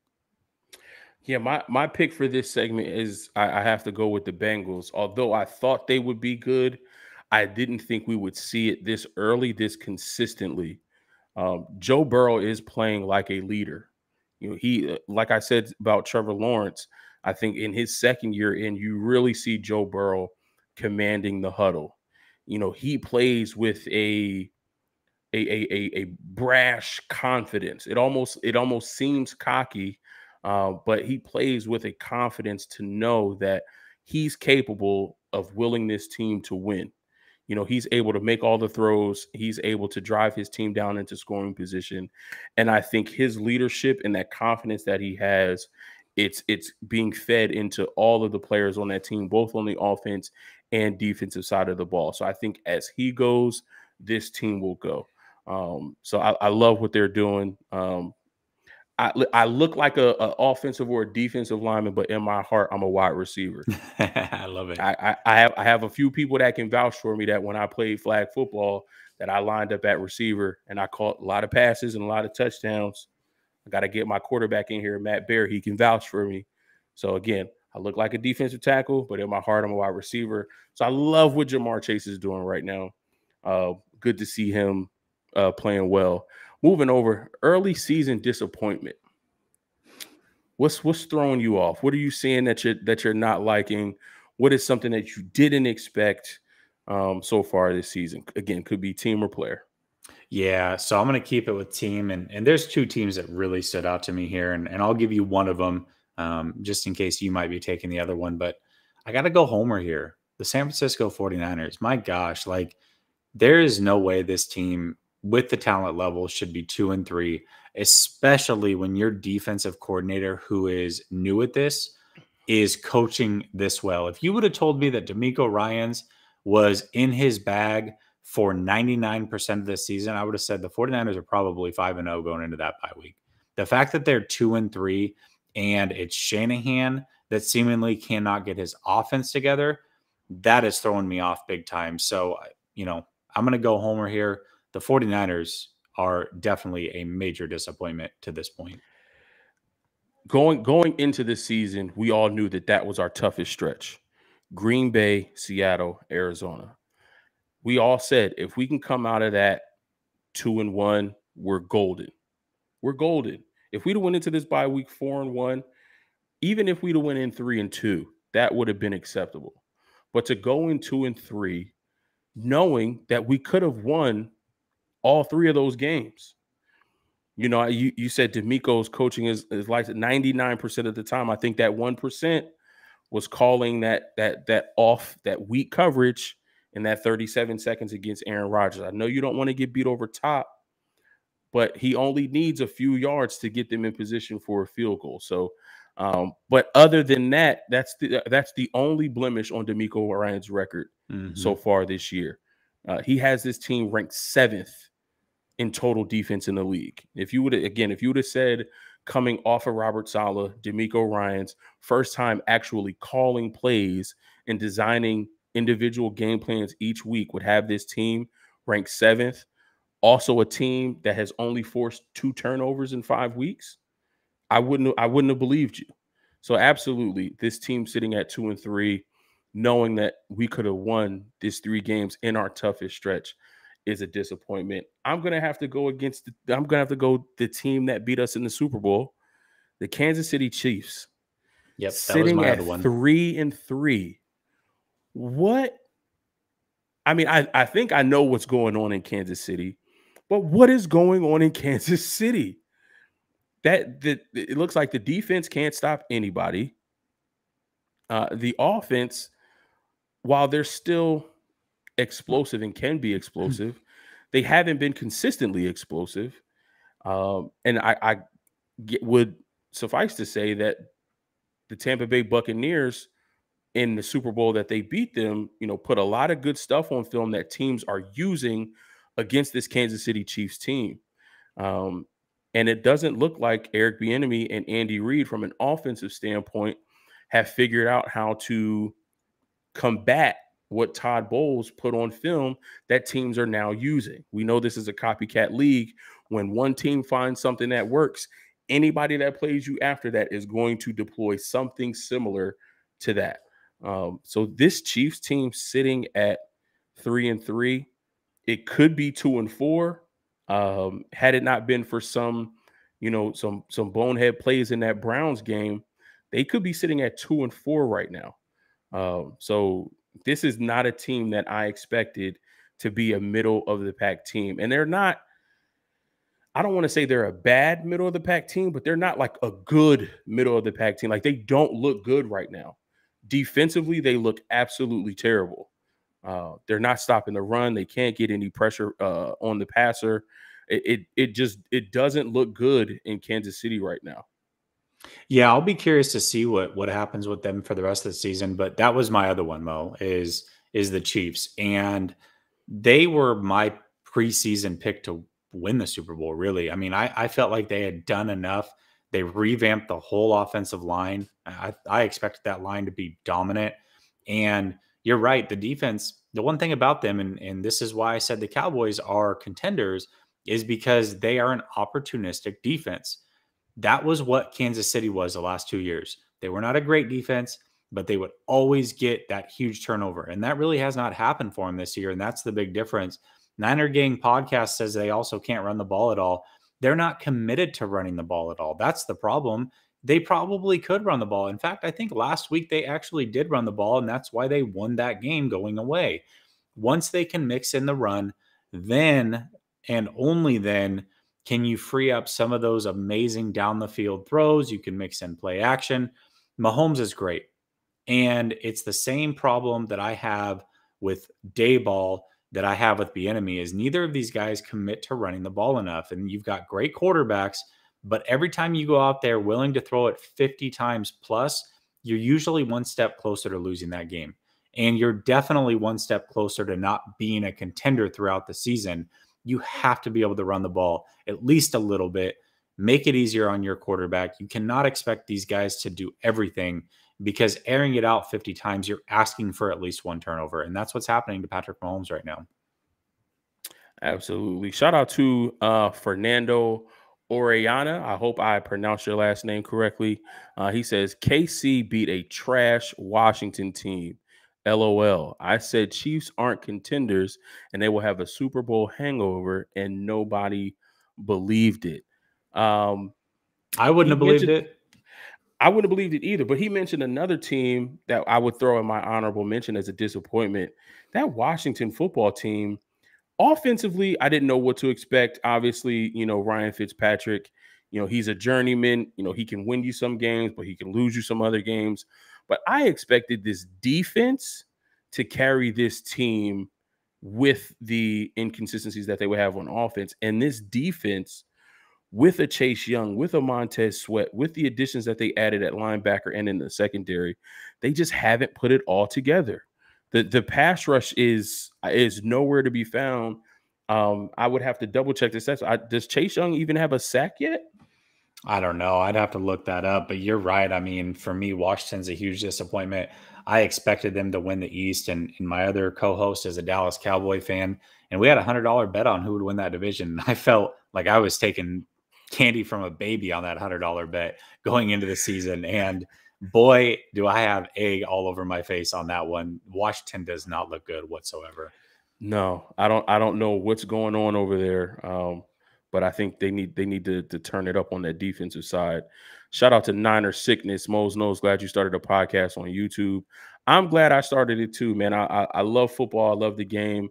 Yeah, my pick for this segment is I have to go with the Bengals. Although I thought they would be good, I didn't think we would see it this early, this consistently. Joe Burrow is playing like a leader. You know, he like I said about Trevor Lawrence, I think in his second year in, you really see Joe Burrow commanding the huddle. You know, he plays with a brash confidence. It almost seems cocky, but he plays with a confidence to know that he's capable of willing this team to win. You know, he's able to make all the throws. He's able to drive his team down into scoring position. And I think his leadership and that confidence that he has, it's being fed into all of the players on that team, both on the offense and defensive side of the ball. So I think as he goes, this team will go. So I love what they're doing. I look like a offensive or a defensive lineman, but in my heart, I'm a wide receiver. I love it. I have a few people that can vouch for me that when I played flag football, that I lined up at receiver and I caught a lot of passes and a lot of touchdowns. I got to get my quarterback in here, Matt Bear. He can vouch for me. So again, I look like a defensive tackle, but in my heart, I'm a wide receiver. So I love what Jamar Chase is doing right now. Good to see him playing well. Moving over, early season disappointment. What's throwing you off? What are you seeing that you're not liking? What is something that you didn't expect so far this season? Again, could be team or player. Yeah, so I'm going to keep it with team. And there's two teams that really stood out to me here. And I'll give you one of them just in case you might be taking the other one. But I got to go homer here. The San Francisco 49ers. My gosh, like there is no way this team with the talent level should be 2-3, especially when your defensive coordinator, who is new at this, is coaching this well. If you would have told me that D'Amico Ryans was in his bag for 99% of this season, I would have said the 49ers are probably 5-0 going into that bye week. The fact that they're 2-3 and it's Shanahan that seemingly cannot get his offense together, that is throwing me off big time. So, I'm going to go homer here. The 49ers are definitely a major disappointment to this point. Going into the season, we all knew that was our toughest stretch. Green Bay, Seattle, Arizona. We all said if we can come out of that 2-1, we're golden. We're golden. If we'd have went into this bye week 4-1, even if we'd have went in 3-2, that would have been acceptable. But to go in 2-3, knowing that we could have won all three of those games. You know, you said D'Amico's coaching is like 99% of the time. I think that 1% was calling that off, that weak coverage in that 37 seconds against Aaron Rodgers. I know you don't want to get beat over top, but he only needs a few yards to get them in position for a field goal. So, but other than that, that's the only blemish on D'Amico Ryan's record so far this year. He has this team ranked 7th in total defense in the league. If you would have said coming off of Robert Saleh, D'Amico Ryan's first time actually calling plays and designing individual game plans each week would have this team ranked 7th. Also a team that has only forced 2 turnovers in 5 weeks, I wouldn't have believed you. So absolutely, this team sitting at 2-3, knowing that we could have won these 3 games in our toughest stretch, is a disappointment. I'm gonna have to go the team that beat us in the Super Bowl, the Kansas City Chiefs. Yep, sitting at 3-3. What? I mean, I think I know what's going on in Kansas City, but what is going on in Kansas City? It looks like the defense can't stop anybody. The offense, while they're still explosive and can be explosive, they haven't been consistently explosive. And I would suffice to say that the Tampa Bay Buccaneers in the Super Bowl that they beat them, put a lot of good stuff on film that teams are using against this Kansas City Chiefs team. And it doesn't look like Eric Bieniemy and Andy Reid, from an offensive standpoint, have figured out how to combat what Todd Bowles put on film that teams are now using. We know this is a copycat league. When one team finds something that works, anybody that plays you after that is going to deploy something similar to that. So this Chiefs team sitting at 3-3, it could be 2-4. Had it not been for some bonehead plays in that Browns game, they could be sitting at 2-4 right now. So this is not a team that I expected to be a middle of the pack team. And they're not, I don't want to say they're a bad middle of the pack team, but they're not like a good middle of the pack team. Like, they don't look good right now. Defensively, they look absolutely terrible. They're not stopping the run. They can't get any pressure on the passer. It doesn't look good in Kansas City right now. Yeah, I'll be curious to see what happens with them for the rest of the season. But that was my other one, Mo, is the Chiefs. And they were my preseason pick to win the Super Bowl, really. I mean, I felt like they had done enough. They revamped the whole offensive line. I expected that line to be dominant. And you're right, the defense, the one thing about them, and this is why I said the Cowboys are contenders, is because they are an opportunistic defense. That was what Kansas City was the last 2 years. They were not a great defense, but they would always get that huge turnover. And that really has not happened for them this year. And that's the big difference. Niner Gang podcast says they also can't run the ball at all. They're not committed to running the ball at all. That's the problem. They probably could run the ball. In fact, I think last week they actually did run the ball, and that's why they won that game going away. Once they can mix in the run, then and only then can you free up some of those amazing down the field throws. You can mix in play action. Mahomes is great. And it's the same problem that I have with Dayball that I have with Bieniemy, is neither of these guys commit to running the ball enough. And you've got great quarterbacks, but every time you go out there willing to throw it 50 times plus, you're usually one step closer to losing that game. And you're definitely one step closer to not being a contender throughout the season. You have to be able to run the ball at least a little bit, make it easier on your quarterback. You cannot expect these guys to do everything, because airing it out 50 times, you're asking for at least one turnover. And that's what's happening to Patrick Mahomes right now. Absolutely. Shout out to Fernando Orellana. I hope I pronounced your last name correctly. He says, KC beat a trash Washington team. LOL. I said Chiefs aren't contenders and they will have a Super Bowl hangover, and nobody believed it. I wouldn't have believed it. I wouldn't have believed it either. But he mentioned another team that I would throw in my honorable mention as a disappointment. That Washington football team, offensively, I didn't know what to expect. Obviously, Ryan Fitzpatrick, he's a journeyman. He can win you some games, but he can lose you some other games. But I expected this defense to carry this team with the inconsistencies that they would have on offense. And this defense, with a Chase Young, with a Montez Sweat, with the additions that they added at linebacker and in the secondary, they just haven't put it all together. The pass rush is nowhere to be found. I would have to double check the stats. Does Chase Young even have a sack yet? I don't know. I'd have to look that up. But you're right. I mean, for me, Washington's a huge disappointment. I expected them to win the East, and my other co-host is a Dallas Cowboy fan, and we had a $100 bet on who would win that division. I felt like I was taking candy from a baby on that $100 bet going into the season. And boy, do I have egg all over my face on that one. Washington does not look good whatsoever. No, I don't know what's going on over there. But I think they need to turn it up on that defensive side. Shout out to Niner Sickness. Mose knows, glad you started a podcast on YouTube. I'm glad I started it too, man. I love football. I love the game.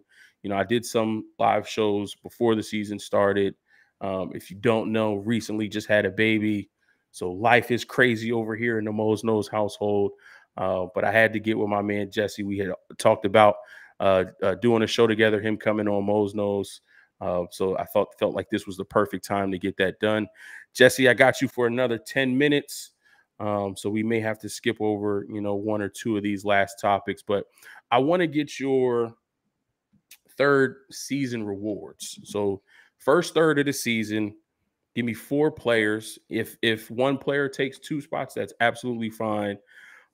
I did some live shows before the season started. If you don't know, recently just had a baby. So life is crazy over here in the Mose Knows household. But I had to get with my man, Jesse. We had talked about doing a show together, him coming on Mose Knows. So I felt like this was the perfect time to get that done. Jesse, I got you for another 10 minutes. So we may have to skip over, one or two of these last topics, but I want to get your third season rewards. So first third of the season, give me 4 players. If one player takes 2 spots, that's absolutely fine.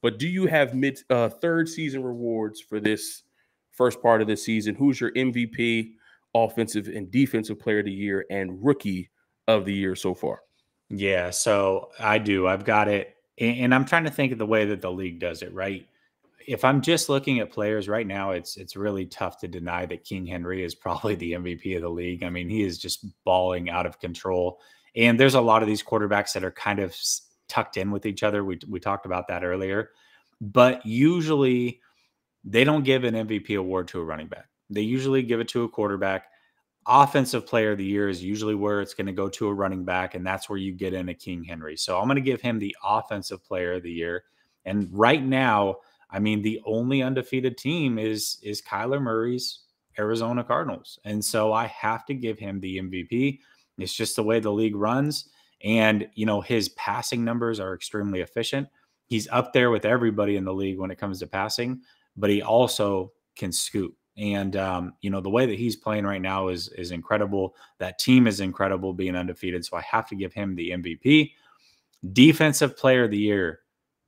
But do you have third season rewards for this first part of the season? Who's your MVP, offensive and defensive player of the year, and rookie of the year so far? Yeah, so I do. I've got it. And I'm trying to think of the way that the league does it, right? If I'm just looking at players right now, it's really tough to deny that King Henry is probably the MVP of the league. I mean, he is just balling out of control. And there's a lot of these quarterbacks that are kind of tucked in with each other. We talked about that earlier. But usually they don't give an MVP award to a running back. They usually give it to a quarterback. Offensive player of the year is usually where it's going to go to a running back, and that's where you get in a King Henry. So I'm going to give him the offensive player of the year. And right now, I mean, the only undefeated team is Kyler Murray's Arizona Cardinals. And so I have to give him the MVP. It's just the way the league runs. And, his passing numbers are extremely efficient. He's up there with everybody in the league when it comes to passing, but he also can scoot. And the way that he's playing right now is incredible. That team is incredible, being undefeated. So I have to give him the MVP. Defensive player of the year,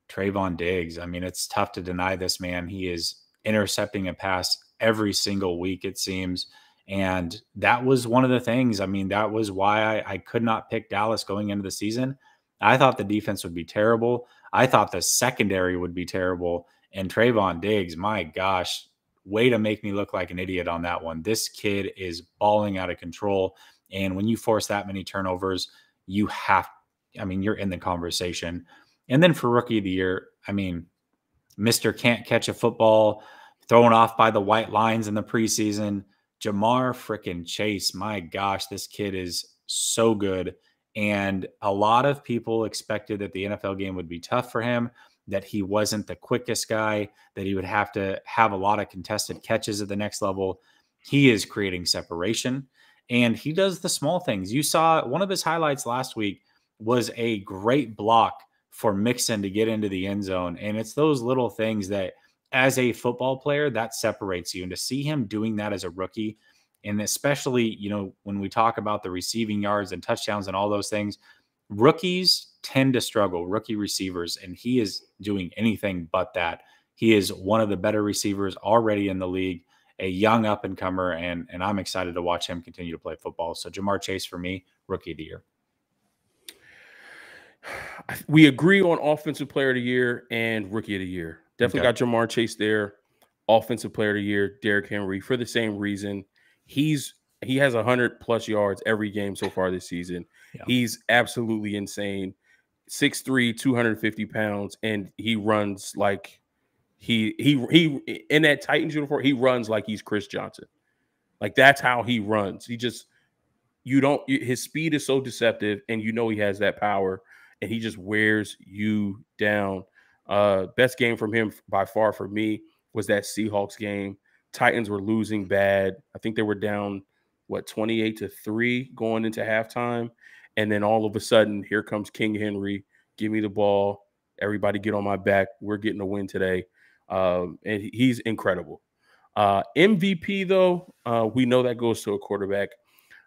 Trayvon Diggs. I mean, it's tough to deny this man. He is intercepting a pass every single week, it seems. And that was one of the things. I mean, that was why I could not pick Dallas going into the season. I thought the defense would be terrible. I thought the secondary would be terrible. And Trayvon Diggs, my gosh, way to make me look like an idiot on that one. This kid is balling out of control. And when you force that many turnovers, you're in the conversation. And then for rookie of the year, I mean, Mr. Can't Catch a Football, thrown off by the white lines in the preseason, Jamar frickin' Chase. My gosh, this kid is so good. And a lot of people expected that the NFL game would be tough for him, that he wasn't the quickest guy, that he would have to have a lot of contested catches at the next level. He is creating separation, and he does the small things. You saw one of his highlights last week was a great block for Mixon to get into the end zone. And it's those little things that, as a football player, that separates you. And to see him doing that as a rookie, and especially, when we talk about the receiving yards and touchdowns and all those things, rookies tend to struggle, rookie receivers, and he is doing anything but that. He is one of the better receivers already in the league, a young up-and-comer, and I'm excited to watch him continue to play football. So Jamar Chase, for me, rookie of the year. We agree on offensive player of the year and rookie of the year. Definitely got Jamar Chase there. Offensive player of the year, Derrick Henry, for the same reason. He has 100+ yards every game so far this season. Yeah. He's absolutely insane. 6'3", 250 pounds, and he runs like he in that Titans uniform, he runs like he's Chris Johnson. Like, that's how he runs. He just, his speed is so deceptive, and he has that power, and he just wears you down. Best game from him by far for me was that Seahawks game. Titans were losing bad. I think they were down, 28-3 going into halftime. And then all of a sudden, here comes King Henry. Give me the ball. Everybody get on my back. We're getting a win today. And he's incredible. MVP, though, we know that goes to a quarterback.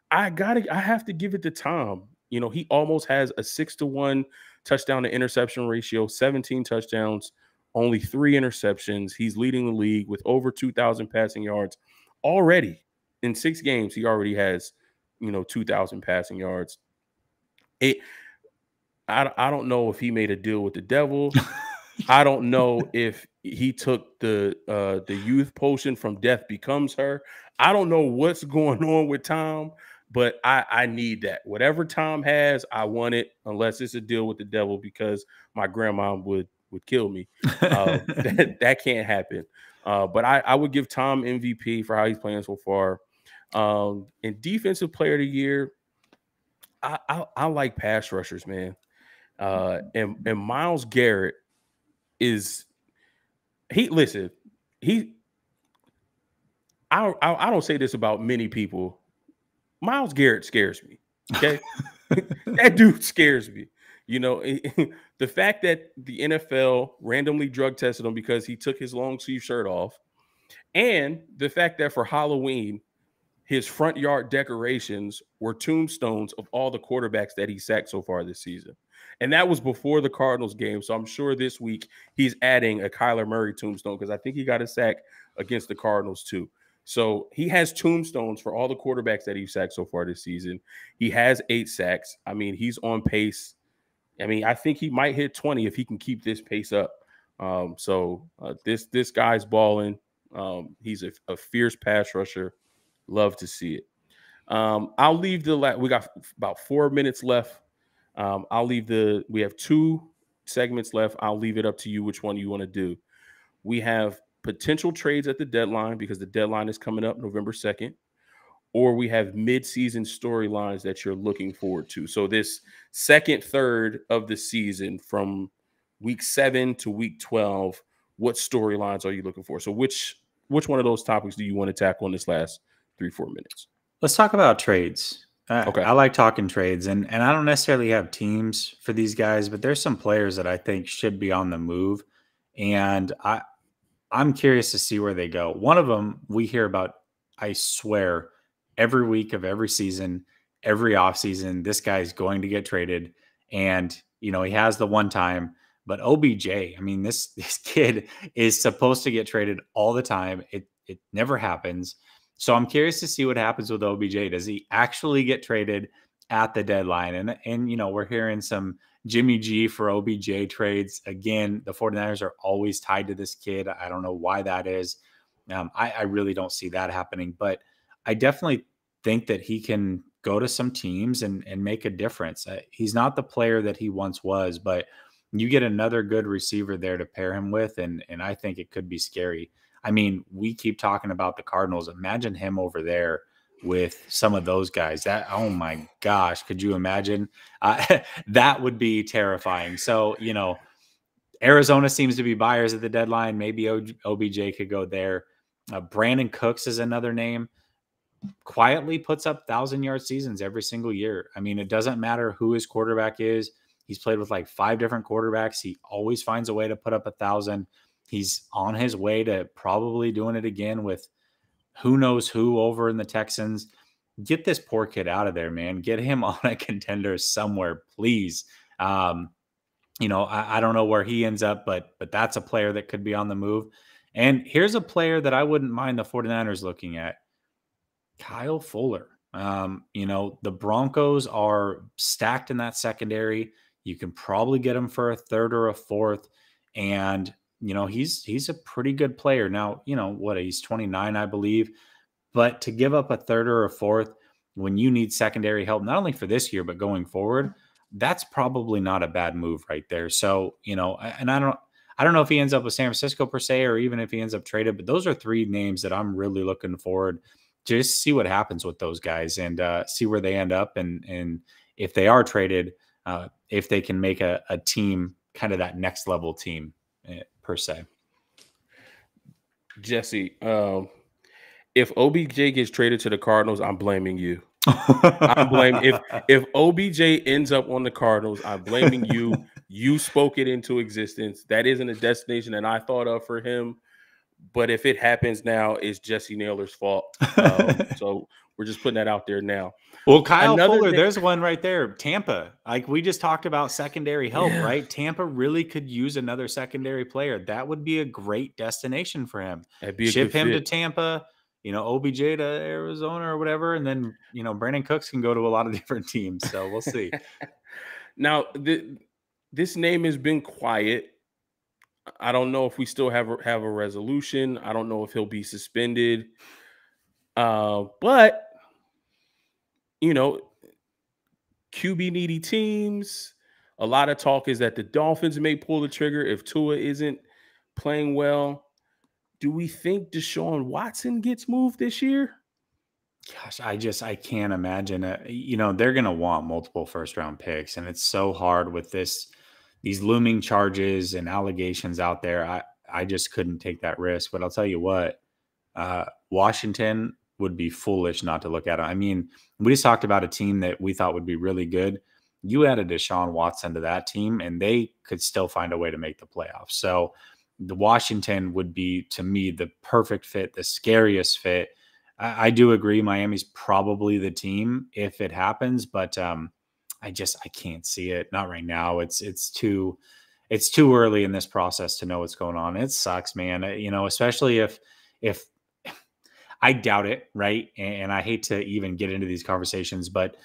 I have to give it to Tom. He almost has a 6-1 touchdown to interception ratio, 17 touchdowns, only 3 interceptions. He's leading the league with over 2,000 passing yards already. In 6 games, he already has, 2,000 passing yards. I don't know if he made a deal with the devil. I don't know if he took the youth potion from Death Becomes Her. I don't know what's going on with Tom, but I need that. Whatever Tom has, I want it, unless it's a deal with the devil, because my grandma would kill me. That can't happen. But I would give Tom MVP for how he's playing so far. And defensive player of the year, I like pass rushers, man. And Myles Garrett is I don't say this about many people, Myles Garrett scares me. Okay. That dude scares me. You know, the fact that the NFL randomly drug tested him because he took his long sleeve shirt off, and the fact that for Halloween, his front yard decorations were tombstones of all the quarterbacks that he sacked so far this season. And that was before the Cardinals game. So I'm sure this week he's adding a Kyler Murray tombstone because I think he got a sack against the Cardinals too. So he has tombstones for all the quarterbacks that he's sacked so far this season. He has 8 sacks. I mean, he's on pace. I mean, I think he might hit 20 if he can keep this pace up. This guy's balling. He's a fierce pass rusher. Love to see it. I'll leave we got about 4 minutes left. We have 2 segments left. I'll leave it up to you which one you want to do. We have potential trades at the deadline because the deadline is coming up November 2nd, or we have mid-season storylines that you're looking forward to. So this second third of the season from week 7 to week 12, what storylines are you looking for? So which one of those topics do you want to tackle in this last 3-4 minutes? Let's talk about trades. Okay. I like talking trades, and I don't necessarily have teams for these guys, but there's some players that I think should be on the move, and I'm curious to see where they go. One of them we hear about, I swear, every week of every season, every offseason, this guy's going to get traded, and he has the one time. But OBJ, I mean, this kid is supposed to get traded all the time. It never happens. So I'm curious to see what happens with OBJ. Does he actually get traded at the deadline? And we're hearing some Jimmy G for OBJ trades. Again, the 49ers are always tied to this kid. I don't know why that is. I really don't see that happening. But I definitely think that he can go to some teams and make a difference. He's not the player that he once was, but you get another good receiver there to pair him with, and I think it could be scary. I mean, we keep talking about the Cardinals. Imagine him over there with some of those guys. Oh my gosh, could you imagine? That would be terrifying. So, Arizona seems to be buyers at the deadline. Maybe OBJ could go there. Brandon Cooks is another name. Quietly puts up 1,000-yard seasons every single year. I mean, it doesn't matter who his quarterback is. He's played with like 5 different quarterbacks. He always finds a way to put up 1,000. He's on his way to probably doing it again with who knows who over in the Texans. Get this poor kid out of there, man. Get him on a contender somewhere, please. I don't know where he ends up, but that's a player that could be on the move. And here's a player that I wouldn't mind the 49ers looking at. Kyle Fuller. The Broncos are stacked in that secondary. You can probably get him for a 3rd or a 4th. And he's a pretty good player. Now, he's 29, I believe. But to give up a 3rd or a 4th when you need secondary help, not only for this year, but going forward, that's probably not a bad move right there. So, and I don't know if he ends up with San Francisco per se, or even if he ends up traded, but those are 3 names that I'm really looking forward to just see what happens with those guys and see where they end up. And if they are traded, if they can make a team, kind of that next level team. Per se. Jesse, if OBJ gets traded to the Cardinals, I'm blaming you. I'm blaming if OBJ ends up on the Cardinals, I'm blaming you. You spoke it into existence. That isn't a destination that I thought of for him. But if it happens now, it's Jessie Naylor's fault. So we're just putting that out there now. Well, Kyle Fuller, there's one right there. Tampa. Like we just talked about secondary help, right? Tampa really could use another secondary player. That would be a great destination for him. Ship him to Tampa, OBJ to Arizona or whatever. And then, Brandon Cooks can go to a lot of different teams. So we'll see. Now, this name has been quiet. I don't know if we still have a resolution. I don't know if he'll be suspended. But QB needy teams. A lot of talk is that the Dolphins may pull the trigger if Tua isn't playing well. Do we think Deshaun Watson gets moved this year? Gosh, I can't imagine it. They're going to want multiple 1st-round picks, and it's so hard with these looming charges and allegations out there. I just couldn't take that risk. But I'll tell you what, Washington would be foolish not to look at it. I mean, we just talked about a team that we thought would be really good. You added Deshaun Watson to that team, and they could still find a way to make the playoffs. So the Washington would be, to me, the perfect fit, the scariest fit. I do agree Miami's probably the team if it happens, but I can't see it. Not right now. It's too early in this process to know what's going on. It sucks, man. Especially if I doubt it, right? And I hate to even get into these conversations, but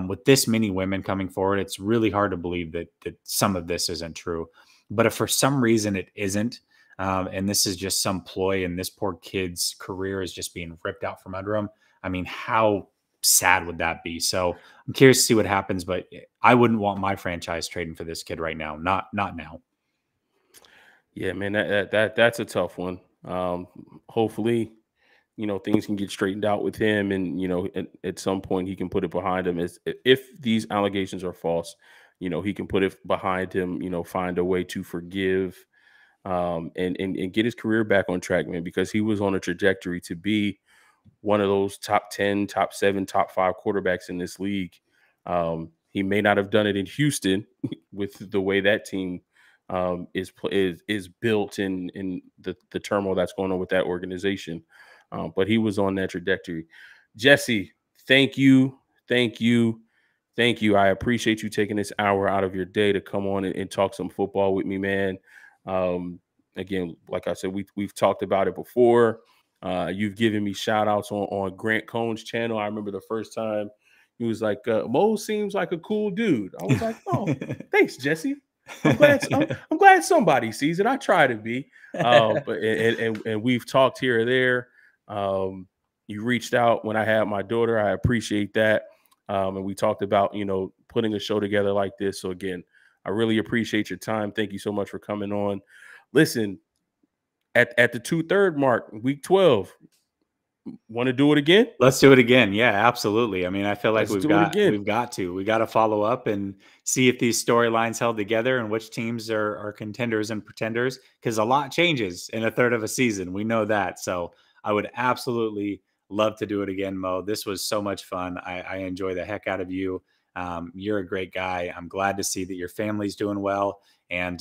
with this many women coming forward, it's really hard to believe that some of this isn't true. But if for some reason it isn't, and this is just some ploy and this poor kid's career is just being ripped out from under him, I mean, how sad would that be? So I'm curious to see what happens, but I wouldn't want my franchise trading for this kid right now. Not now. Yeah, man, that's a tough one. Hopefully, things can get straightened out with him, and at some point he can put it behind him. If these allegations are false, he can put it behind him. Find a way to forgive, and get his career back on track, man, because he was on a trajectory to be one of those top 10, top 7, top 5 quarterbacks in this league. He may not have done it in Houston with the way that team is built in the turmoil that's going on with that organization. But he was on that trajectory. Jesse, thank you. I appreciate you taking this hour out of your day to come on and talk some football with me, man. Again, like I said, we've talked about it before. You've given me shout outs on Grant Cohn's channel. I remember the first time he was like, Mose seems like a cool dude. I was like, oh, thanks, Jesse. I'm glad somebody sees it. I try to be, but and we've talked here or there. You reached out when I had my daughter. I appreciate that. And we talked about, putting a show together like this. So again, I really appreciate your time. Thank you so much for coming on. Listen, at the 2/3 mark, week 12, want to do it again? Let's do it again. Yeah, absolutely. I mean, I feel like Let's we got to follow up and see if these storylines held together and which teams are contenders and pretenders, because a lot changes in a third of a season. We know that. So I would absolutely love to do it again, Mo. This was so much fun. I enjoy the heck out of you. You're a great guy. I'm glad to see that your family's doing well. And,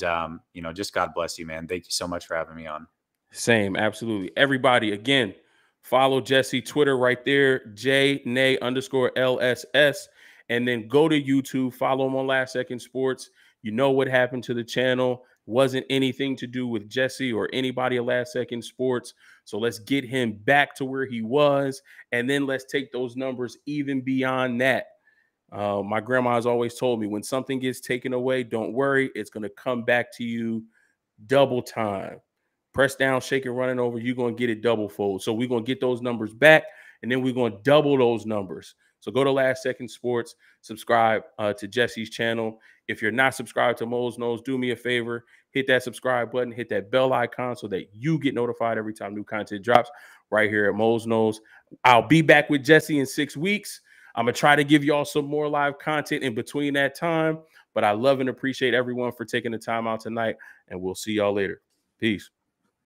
just God bless you, man. Thank you so much for having me on. Same. Absolutely. Everybody, again, follow Jesse Twitter right there, JNay_LSS. And then go to YouTube, follow him on Last Second Sports. You know what happened to the channel. Wasn't anything to do with Jesse or anybody at Last Second Sports. So let's get him back to where he was. And then let's take those numbers even beyond that. My grandma has always told me, when something gets taken away, don't worry. It's going to come back to you double time. Press down, shake it, running over. You're going to get it double fold. So we're going to get those numbers back, and then we're going to double those numbers. So go to Last Second Sports, subscribe to Jesse's channel. If you're not subscribed to Mose Knows, do me a favor, hit that subscribe button, hit that bell icon so that you get notified every time new content drops right here at Mose Knows. I'll be back with Jesse in 6 weeks. I'm going to try to give y'all some more live content in between that time, but I love and appreciate everyone for taking the time out tonight, and we'll see y'all later. Peace.